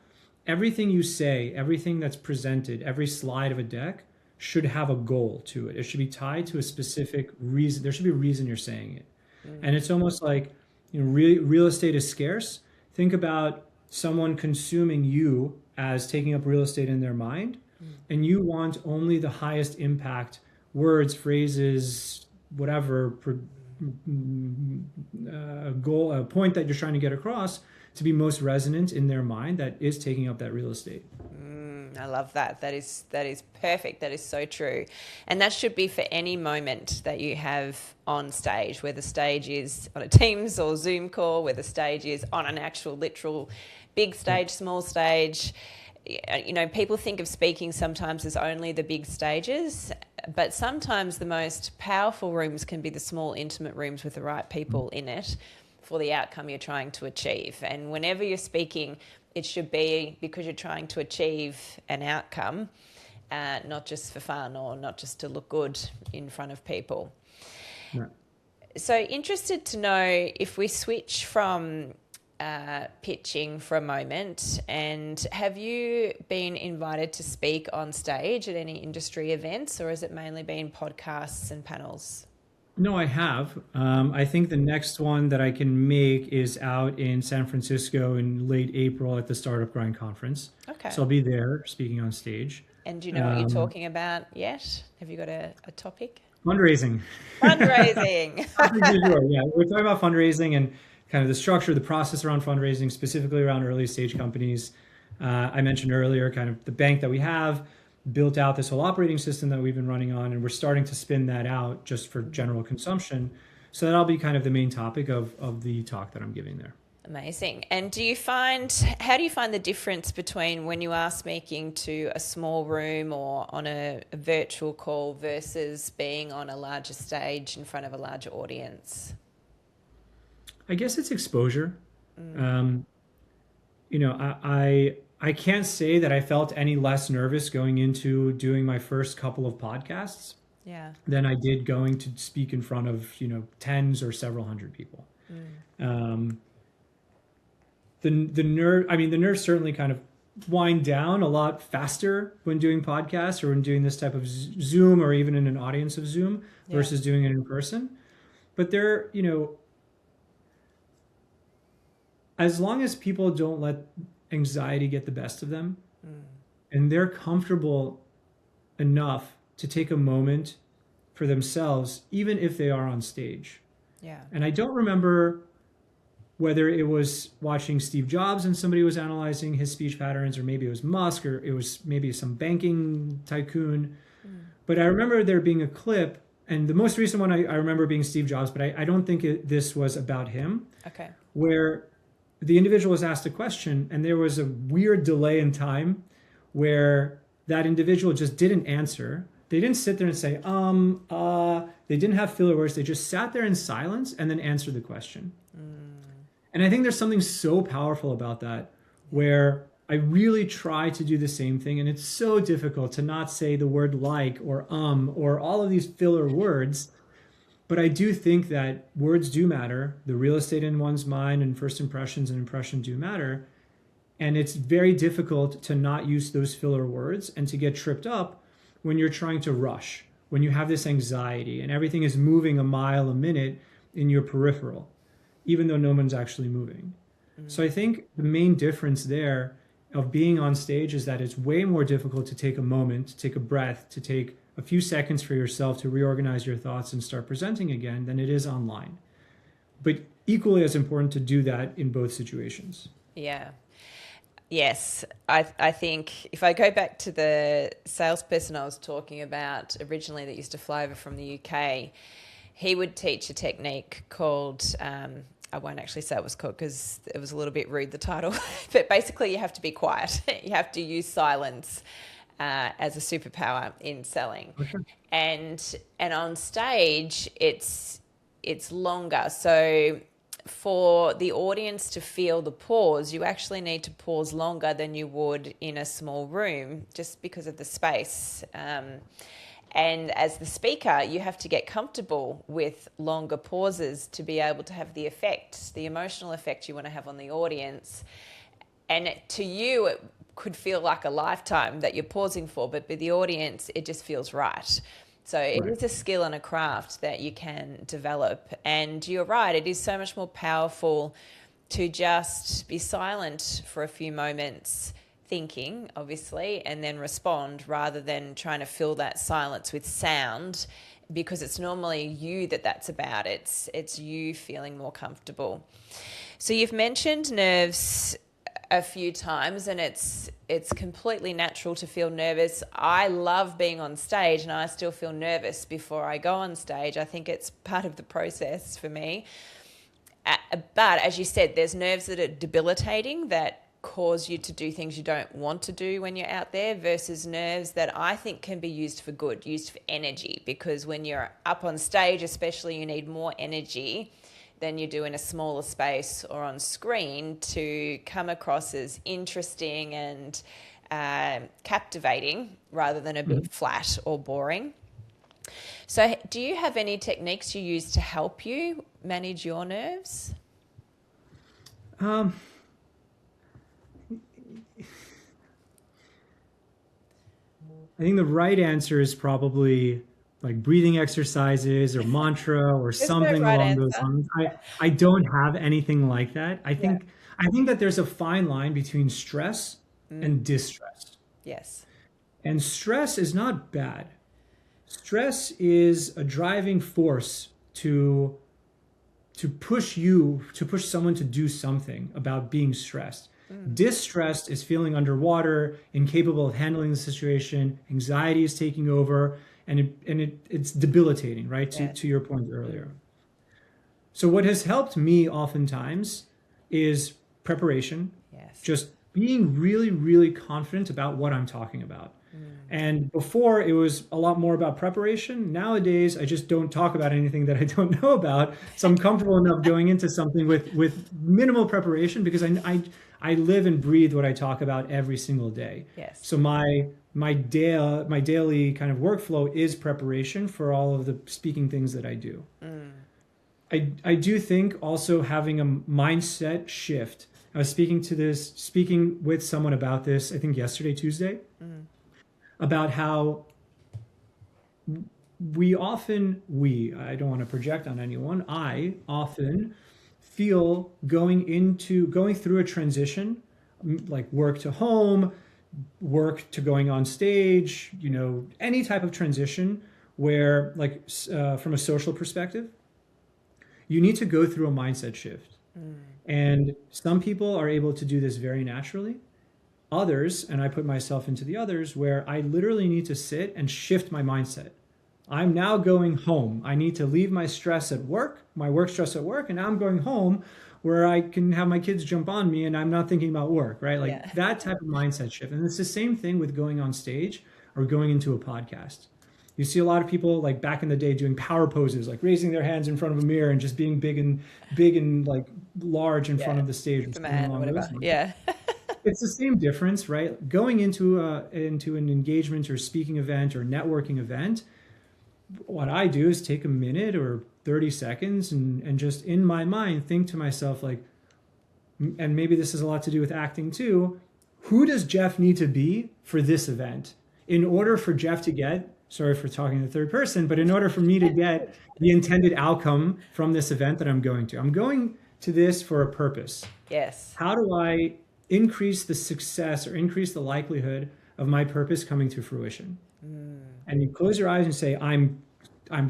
everything you say, everything that's presented, every slide of a deck should have a goal to it. It should be tied to a specific reason. There should be a reason you're saying it. And it's almost like, real estate is scarce. Think about someone consuming you as taking up real estate in their mind. and you want only the highest impact words, phrases, whatever goal, a point that you're trying to get across to be most resonant in their mind that is taking up that real estate. I love that. That is perfect. That is so true. And that should be for any moment that you have on stage, where the stage is on a Teams or Zoom call, where the stage is on an actual literal big stage, small stage. You know, people think of speaking sometimes as only the big stages, but sometimes the most powerful rooms can be the small, intimate rooms with the right people in it for the outcome you're trying to achieve. And whenever you're speaking, it should be because you're trying to achieve an outcome, not just for fun or not just to look good in front of people. Right. So interested to know if we switch from pitching for a moment, and have you been invited to speak on stage at any industry events, or has it mainly been podcasts and panels? No, I have. I think the next one that I can make is out in San Francisco in late April at the Startup Grind Conference. Okay. So I'll be there speaking on stage. And do you know what you're talking about yet? Have you got a topic? Fundraising. Fundraising. Sure. Yeah, we're talking about fundraising and kind of the structure, the process around fundraising, specifically around early stage companies. I mentioned earlier kind of the bank that we have built out this whole operating system that we've been running on, and we're starting to spin that out just for general consumption. So that'll be kind of the main topic of the talk that I'm giving there. Amazing. And how do you find the difference between when you are speaking to a small room or on a virtual call versus being on a larger stage in front of a larger audience? I guess it's exposure. You know, I can't say that I felt any less nervous going into doing my first couple of podcasts than I did going to speak in front of, you know, tens or several hundred people. The nerves certainly kind of wind down a lot faster when doing podcasts or when doing this type of Zoom or even in an audience of Zoom versus doing it in person. But they're, you know, as long as people don't let anxiety get the best of them and they're comfortable enough to take a moment for themselves, even if they are on stage. And I don't remember whether it was watching Steve Jobs and somebody was analyzing his speech patterns, or maybe it was Musk, or it was maybe some banking tycoon. But I remember there being a clip, and the most recent one I remember being Steve Jobs, but I don't think this was about him, where the individual was asked a question and there was a weird delay in time where that individual just didn't answer. They didn't sit there and say, they didn't have filler words. They just sat there in silence and then answered the question. And I think there's something so powerful about that, where I really try to do the same thing. And it's so difficult to not say the word like or all of these filler words. But I do think that words do matter. The real estate in one's mind and first impressions and impression do matter. And it's very difficult to not use those filler words and to get tripped up when you're trying to rush, when you have this anxiety and everything is moving a mile a minute in your peripheral, even though no one's actually moving. So I think the main difference there of being on stage is that it's way more difficult to take a moment, to take a breath, to take a few seconds for yourself to reorganize your thoughts and start presenting again than it is online. But equally as important to do that in both situations. Yes, I think if I go back to the salesperson I was talking about originally that used to fly over from the UK, he would teach a technique called, I won't actually say what it was called because it was a little bit rude, the title, but basically you have to be quiet. You have to use silence as a superpower in selling. And on stage, it's longer. So for the audience to feel the pause, you actually need to pause longer than you would in a small room just because of the space. And as the speaker, you have to get comfortable with longer pauses to be able to have the effect, the emotional effect you want to have on the audience. And to you, it could feel like a lifetime that you're pausing for, but with the audience, it just feels right. So it is a skill and a craft that you can develop. And you're right, it is so much more powerful to just be silent for a few moments thinking, obviously, and then respond rather than trying to fill that silence with sound, because it's normally you that's about. It's you feeling more comfortable. So you've mentioned nerves a few times, and it's completely natural to feel nervous. I love being on stage, and I still feel nervous before I go on stage. I think it's part of the process for me. But as you said, there's nerves that are debilitating, that cause you to do things you don't want to do when you're out there, versus nerves that I think can be used for good, used for energy, because when you're up on stage especially, you need more energy than you do in a smaller space or on screen to come across as interesting and captivating rather than a bit flat or boring. So do you have any techniques you use to help you manage your nerves? I think the right answer is probably like breathing exercises or mantra or something along those lines. I don't have anything like that. I think that there's a fine line between stress and distress. Yes. And stress is not bad. Stress is a driving force to push someone to do something about being stressed. Distressed is feeling underwater, incapable of handling the situation, anxiety is taking over, and it's debilitating, right? To your point earlier. So what has helped me oftentimes is preparation, just being really, really confident about what I'm talking about. And before, it was a lot more about preparation. Nowadays, I just don't talk about anything that I don't know about. So I'm comfortable enough going into something with minimal preparation, because I live and breathe what I talk about every single day. Yes. So my daily kind of workflow is preparation for all of the speaking things that I do. I do think also having a mindset shift. I was speaking with someone about this, I think yesterday, Tuesday, about how I don't want to project on anyone, I often feel going through a transition, like work to home, work to going on stage, any type of transition where, like, from a social perspective, you need to go through a mindset shift. And some people are able to do this very naturally. Others, and I put myself into the others, where I literally need to sit and shift my mindset. I'm now going home. I need to leave my stress at work, my work stress at work, and now I'm going home where I can have my kids jump on me and I'm not thinking about work, right? Like that type of mindset shift. And it's the same thing with going on stage or going into a podcast. You see a lot of people, like back in the day, doing power poses, like raising their hands in front of a mirror and just being big and like large in front of the stage. Whatever. Yeah. It's the same difference, right? Going into an engagement or speaking event or networking event, what I do is take a minute or 30 seconds and just in my mind think to myself, like, and maybe this has a lot to do with acting too, who does Jeff need to be for this event in order for Jeff to get, sorry for talking in the third person, but in order for me to get the intended outcome from this event that I'm going to. I'm going to this for a purpose. Yes. How do I increase the success or increase the likelihood of my purpose coming to fruition? And you close your eyes and say, I'm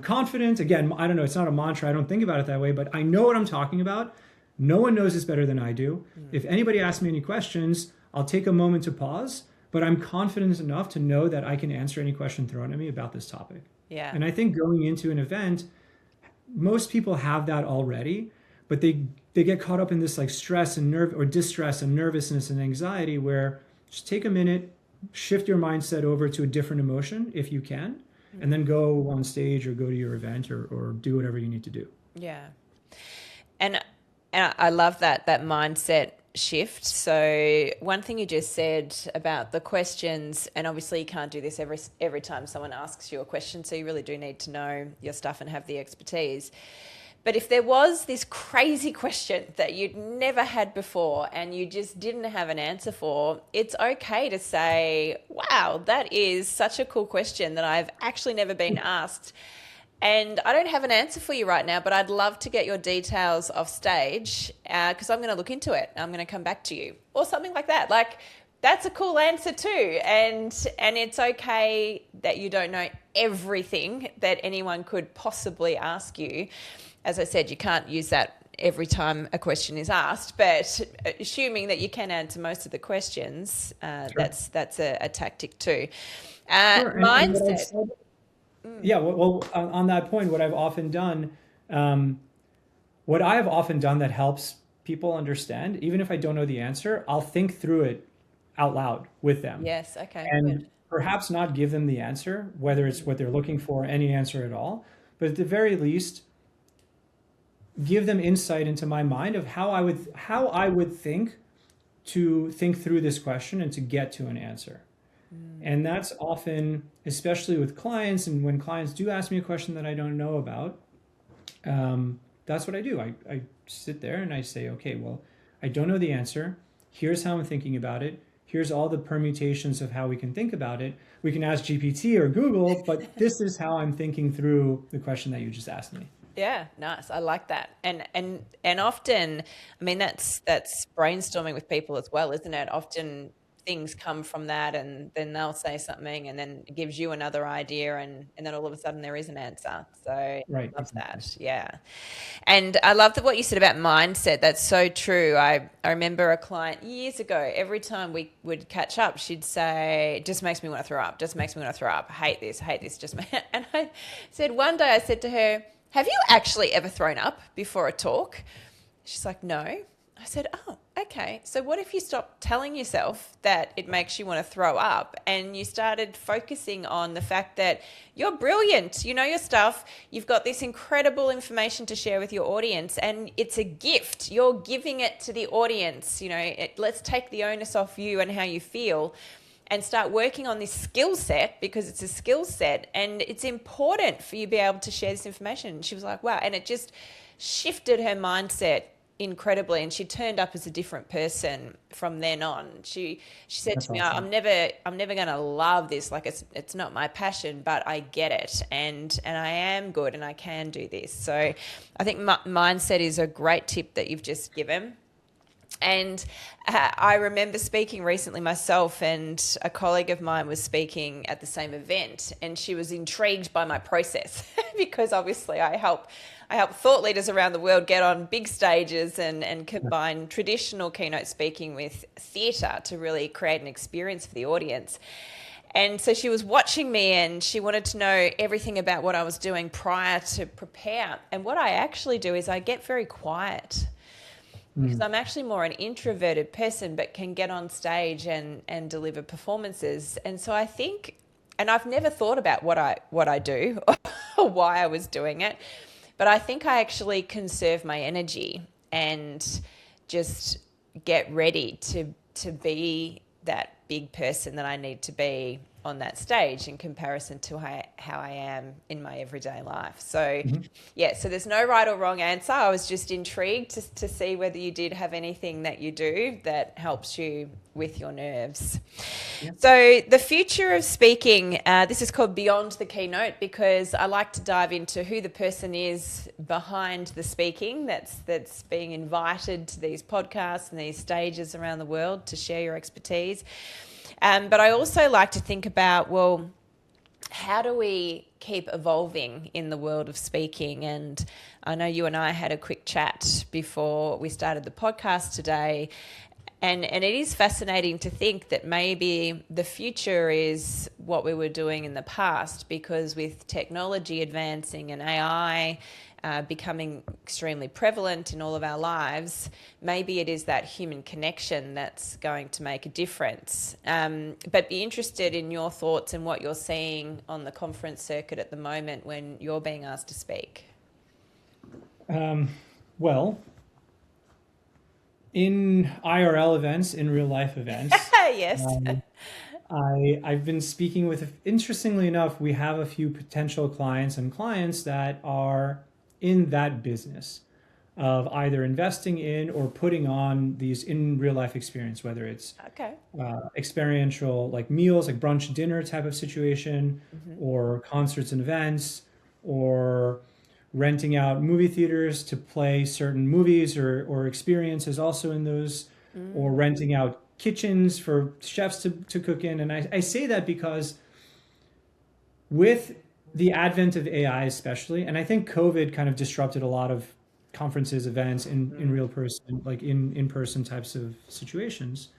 confident. Again, I don't know, it's not a mantra. I don't think about it that way, but I know what I'm talking about. No one knows this better than I do. If anybody asks me any questions, I'll take a moment to pause, but I'm confident enough to know that I can answer any question thrown at me about this topic. Yeah. And I think going into an event, most people have that already, but they get caught up in this like stress and distress and nervousness and anxiety, where just take a minute, shift your mindset over to a different emotion if you can, and then go on stage or go to your event or do whatever you need to do. Yeah. And I love that mindset shift. So one thing you just said about the questions, and obviously you can't do this every time someone asks you a question, so you really do need to know your stuff and have the expertise. But if there was this crazy question that you'd never had before and you just didn't have an answer for, it's okay to say, wow, that is such a cool question that I've actually never been asked. And I don't have an answer for you right now, but I'd love to get your details off stage because I'm going to look into it. I'm going to come back to you or something like that. Like, That's a cool answer too. And it's okay that you don't know everything that anyone could possibly ask you. As I said, you can't use that every time a question is asked, but assuming that you can answer most of the questions, that's a tactic too. Sure. Mindset. Yeah, well, on that point, what I've often done, what I have often done that helps people understand, even if I don't know the answer, I'll think through it out loud with them. Yes, okay, And good. perhaps not give them the answer, whether it's what they're looking for, any answer at all, but at the very least, give them insight into my mind of how I would think through this question and to get to an answer. And that's often, especially with clients, and when clients do ask me a question that I don't know about, that's what I do. I sit there and I say, okay, well, I don't know the answer. Here's how I'm thinking about it. Here's all the permutations of how we can think about it. We can ask GPT or Google, but this is how I'm thinking through the question that you just asked me. Yeah, nice. I like that. And often, I mean, that's brainstorming with people as well, isn't it? Often things come from that, and then they'll say something, and then it gives you another idea, and then all of a sudden there is an answer. So Right, I love that. exactly. Yeah. And I love what you said about mindset. That's so true. I remember a client years ago, every time we would catch up, she'd say, it just makes me want to throw up, just makes me want to throw up. I hate this, and I said, one day I said to her, have you actually ever thrown up before a talk? She's like, no. I said, oh, okay. So what if you stop telling yourself that it makes you want to throw up and you started focusing on the fact that you're brilliant, you know your stuff, you've got this incredible information to share with your audience, and it's a gift. You're giving it to the audience. Let's take the onus off you and how you feel, and start working on this skill set, because it's a skill set and it's important for you to be able to share this information. And she was like, wow. And it just shifted her mindset incredibly, and she turned up as a different person from then on. She said That's to me, awesome. I'm never going to love this. Like it's not my passion, but I get it. And I am good and I can do this. So I think mindset is a great tip that you've just given. And I remember speaking recently myself, and a colleague of mine was speaking at the same event, and she was intrigued by my process because obviously I help thought leaders around the world get on big stages and combine traditional keynote speaking with theatre to really create an experience for the audience. And so she was watching me and she wanted to know everything about what I was doing prior to prepare. And what I actually do is I get very quiet, because I'm actually more an introverted person, but can get on stage and deliver performances. And so I think, and I've never thought about what I do or why I was doing it, but I think I actually conserve my energy and just get ready to be that big person that I need to be on that stage in comparison to how I am in my everyday life. So yeah, so there's no right or wrong answer. I was just intrigued to see whether you did have anything that you do that helps you with your nerves. Yep. So the future of speaking, this is called Beyond the Keynote, because I like to dive into who the person is behind the speaking that's being invited to these podcasts and these stages around the world to share your expertise. But I also like to think about, well, how do we keep evolving in the world of speaking? And I know you and I had a quick chat before we started the podcast today. And it is fascinating to think that maybe the future is what we were doing in the past, because with technology advancing and AI becoming extremely prevalent in all of our lives, maybe it is that human connection that's going to make a difference. But be interested in your thoughts and what you're seeing on the conference circuit at the moment when you're being asked to speak. Well, in IRL events, in real life events, yes. I've been speaking with, interestingly enough, we have a few potential clients that are in that business of either investing in or putting on these in real life experience, whether it's experiential, like meals, like brunch, dinner type of situation, or concerts and events, or renting out movie theaters to play certain movies or experiences also in those, or renting out kitchens for chefs to cook in. And I say that because with the advent of AI especially, and I think COVID kind of disrupted a lot of conferences, events in real person, like in-person types of situations.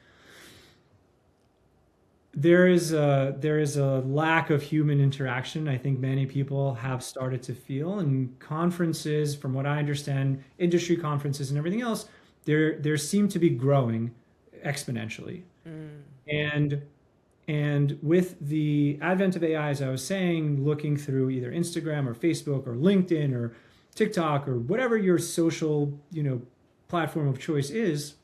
There is a lack of human interaction. I think many people have started to feel, and conferences, from what I understand, industry conferences and everything else, there seem to be growing exponentially. And with the advent of AI, as I was saying, looking through either Instagram or Facebook or LinkedIn or TikTok or whatever your social, platform of choice is,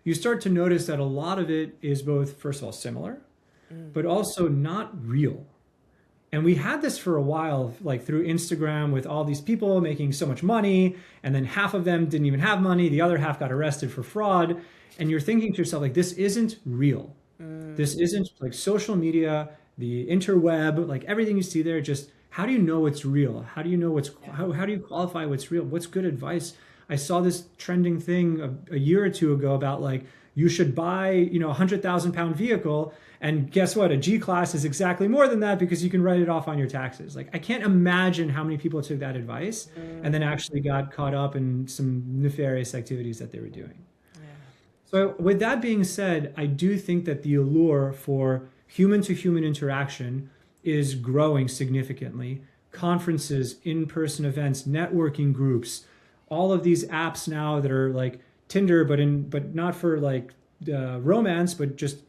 you start to notice that a lot of it is both, first of all, similar, but also not real. And we had this for a while, like through Instagram, with all these people making so much money, and then half of them didn't even have money, the other half got arrested for fraud. And you're thinking to yourself, like, this isn't real. This isn't like social media, the interweb, like everything you see there. Just how do you know what's real? How do you know how do you qualify what's real? What's good advice? I saw this trending thing a year or two ago about like, you should buy, a 100,000-pound vehicle. And guess what? A G-Class is exactly more than that because you can write it off on your taxes. Like, I can't imagine how many people took that advice and then actually got caught up in some nefarious activities that they were doing. So with that being said, I do think that the allure for human-to-human interaction is growing significantly. Conferences, in-person events, networking groups, all of these apps now that are like Tinder, but not for like romance, but just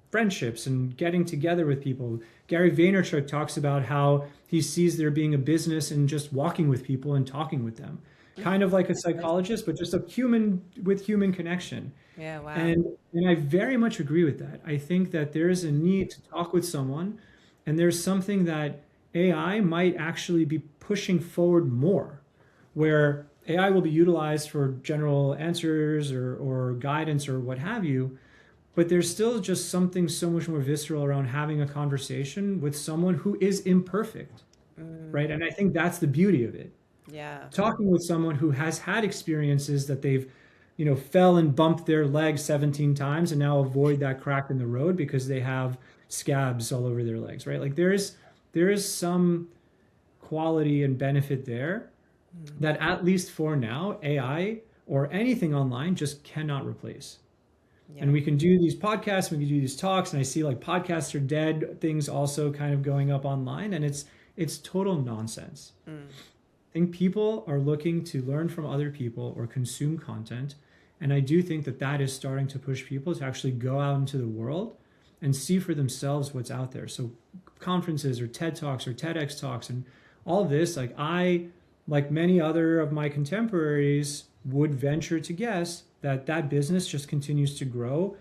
friendships and getting together with people. Gary Vaynerchuk talks about how he sees there being a business in just walking with people and talking with them. Kind of like a psychologist, but just a human with human connection. Yeah, wow. And I very much agree with that. I think that there is a need to talk with someone, and there's something that AI might actually be pushing forward more, where AI will be utilized for general answers or guidance or what have you, but there's still just something so much more visceral around having a conversation with someone who is imperfect, right? And I think that's the beauty of it. Yeah. Talking with someone who has had experiences that they've, fell and bumped their leg 17 times and now avoid that crack in the road because they have scabs all over their legs, right? Like there is some quality and benefit there that at least for now, AI or anything online just cannot replace. Yeah. And we can do these podcasts, we can do these talks, and I see like podcasts are dead, things also kind of going up online, and it's total nonsense. I think people are looking to learn from other people or consume content. And I do think that is starting to push people to actually go out into the world and see for themselves what's out there. So conferences or TED Talks or TEDx Talks and all of this, like many other of my contemporaries, would venture to guess that business just continues to grow,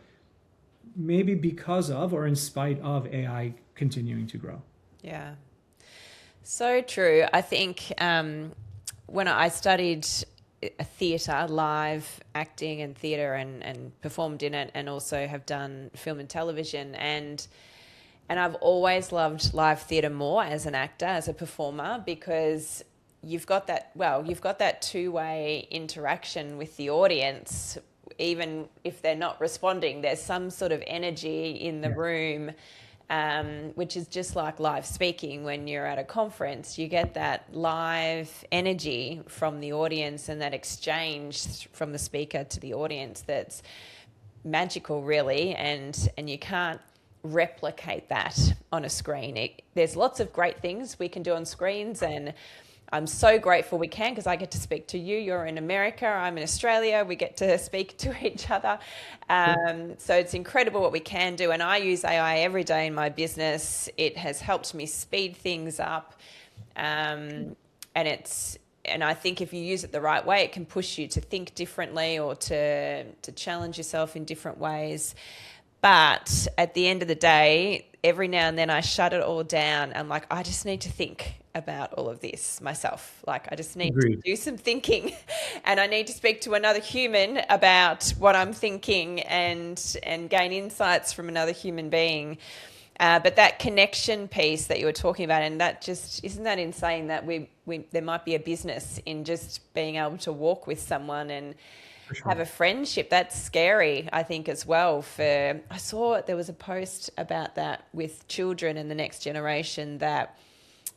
maybe because of or in spite of AI continuing to grow. Yeah. So true. I think when I studied theatre, live acting and theatre and performed in it, and also have done film and television, and I've always loved live theatre more as an actor, as a performer, because you've got that two-way interaction with the audience. Even if they're not responding, there's some sort of energy in the room, which is just like live speaking. When you're at a conference, you get that live energy from the audience and that exchange from the speaker to the audience that's magical, really, and you can't replicate that on a screen. There's lots of great things we can do on screens, and I'm so grateful we can, because I get to speak to you. You're in America, I'm in Australia. We get to speak to each other. So it's incredible what we can do. And I use AI every day in my business. It has helped me speed things up. And I think if you use it the right way, it can push you to think differently or to challenge yourself in different ways. But at the end of the day, every now and then I shut it all down. I'm like, I just need to think about all of this myself. Like, I just need to do some thinking, and I need to speak to another human about what I'm thinking and gain insights from another human being. But that connection piece that you were talking about, and that just, isn't that insane that we there might be a business in just being able to walk with someone have a friendship. That's scary, I think, as well. I saw there was a post about that with children and the next generation, that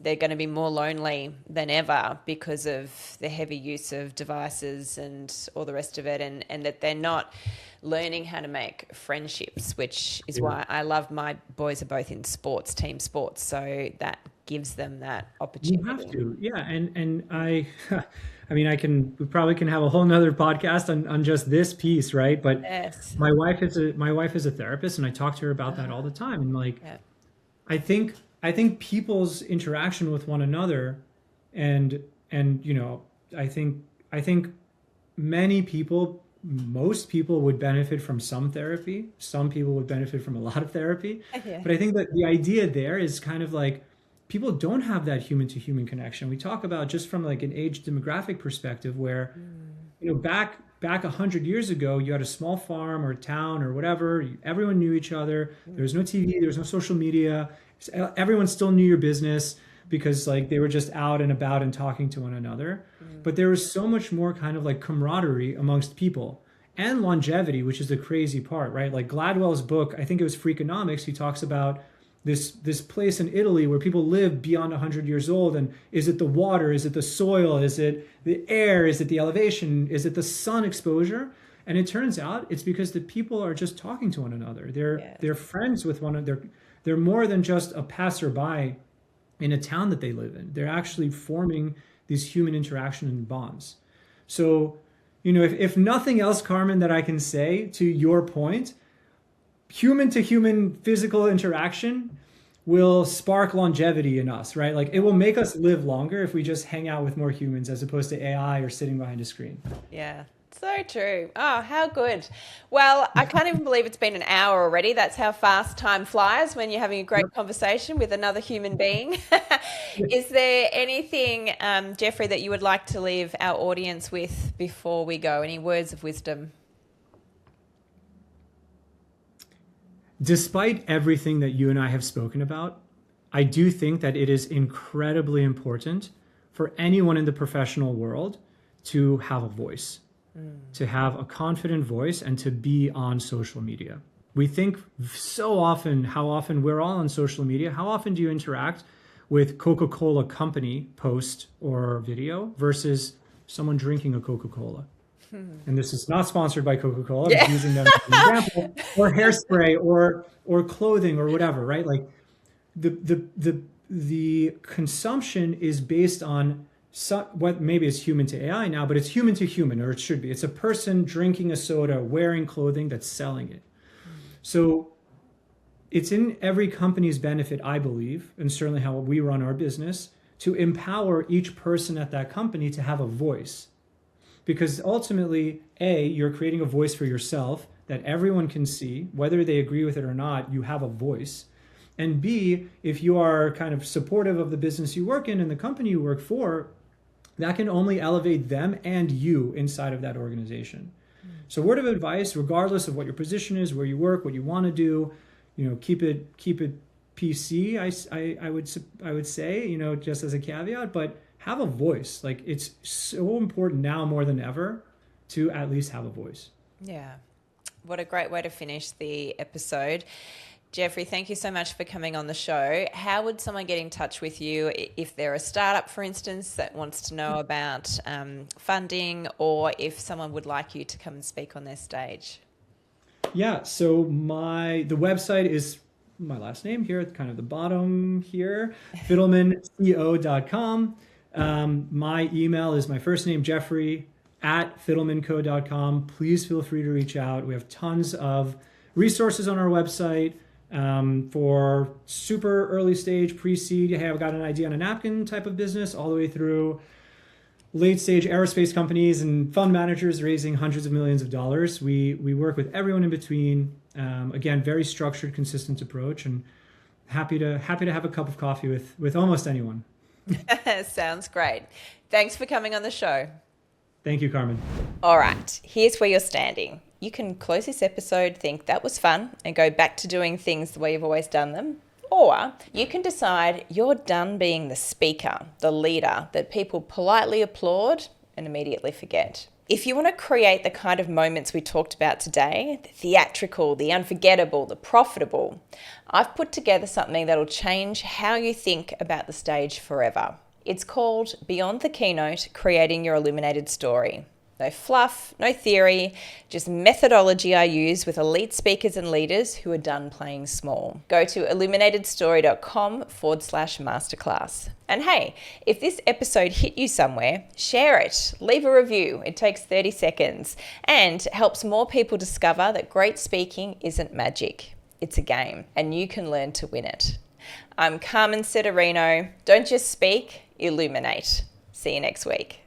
they're going to be more lonely than ever because of the heavy use of devices and all the rest of it, and that they're not learning how to make friendships, which is why I love, my boys are both in sports, team sports, so that gives them that opportunity. You have to, yeah. And I, I mean, we probably can have a whole nother podcast on just this piece, right? But Yes. my wife is a therapist, and I talk to her about that all the time. And like, Yeah. I think people's interaction with one another, and I think most people would benefit from some therapy. Some people would benefit from a lot of therapy. Yeah. But I think that the idea there is kind of like, people don't have that human to human connection. We talk about, just from like an age demographic perspective, where, back 100 years ago, you had a small farm or town or whatever. Everyone knew each other. There was no TV. There was no social media. Everyone still knew your business because like they were just out and about and talking to one another. But there was so much more kind of like camaraderie amongst people, and longevity, which is the crazy part, right? Like Gladwell's book, I think it was Freakonomics, he talks about this place in Italy where people live beyond 100 years old. And is it the water? Is it the soil? Is it the air? Is it the elevation? Is it the sun exposure? And it turns out it's because the people are just talking to one another. They're friends with one another. They're more than just a passerby in a town that they live in. They're actually forming these human interaction and bonds. So, if nothing else, Carmen, that I can say to your point, human to human physical interaction will spark longevity in us, right? Like, it will make us live longer if we just hang out with more humans as opposed to AI or sitting behind a screen. Yeah, so true. Oh, how good. Well, I can't even believe it's been an hour already. That's how fast time flies when you're having a great conversation with another human being. Is there anything, Jeffrey, that you would like to leave our audience with before we go? Any words of wisdom? Despite everything that you and I have spoken about, I do think that it is incredibly important for anyone in the professional world to have a voice, to have a confident voice, and to be on social media. We think so often how often we're all on social media. How often do you interact with Coca-Cola company post or video versus someone drinking a Coca-Cola? And this is not sponsored by Coca-Cola. I'm using them as an example. Or hairspray, or clothing, or whatever, right? Like the consumption is based on what maybe is human to AI now, but it's human to human, or it should be. It's a person drinking a soda, wearing clothing, that's selling it. So it's in every company's benefit, I believe, and certainly how we run our business, to empower each person at that company to have a voice. Because ultimately, A, you're creating a voice for yourself that everyone can see, whether they agree with it or not, you have a voice. And B, if you are kind of supportive of the business you work in and the company you work for, that can only elevate them and you inside of that organization. So word of advice, regardless of what your position is, where you work, what you want to do, keep it PC, I would say, just as a caveat, but have a voice. Like, it's so important now more than ever to at least have a voice. Yeah. What a great way to finish the episode. Jeffrey, thank you so much for coming on the show. How would someone get in touch with you if they're a startup, for instance, that wants to know about funding, or if someone would like you to come and speak on their stage? Yeah, so the website is my last name here at kind of the bottom here, fidelmanco.com. My email is my first name, Jeffrey, @fidelmanco.com. Please feel free to reach out. We have tons of resources on our website for super early stage, pre-seed. Hey, I've got an idea on a napkin type of business, all the way through late stage aerospace companies and fund managers raising hundreds of millions of dollars. We work with everyone in between. Again, very structured, consistent approach, and happy to have a cup of coffee with almost anyone. Sounds great. Thanks for coming on the show. Thank you, Carmen. All right, here's where you're standing. You can close this episode, think that was fun, and go back to doing things the way you've always done them. Or you can decide you're done being the speaker, the leader that people politely applaud and immediately forget. If you want to create the kind of moments we talked about today, the theatrical, the unforgettable, the profitable, I've put together something that'll change how you think about the stage forever. It's called Beyond the Keynote, Creating Your Illuminated Story. No fluff, no theory, just methodology I use with elite speakers and leaders who are done playing small. Go to illuminatedstory.com/masterclass. And hey, if this episode hit you somewhere, share it, leave a review. It takes 30 seconds and helps more people discover that great speaking isn't magic. It's a game and you can learn to win it. I'm Carmen Sederino. Don't just speak, illuminate. See you next week.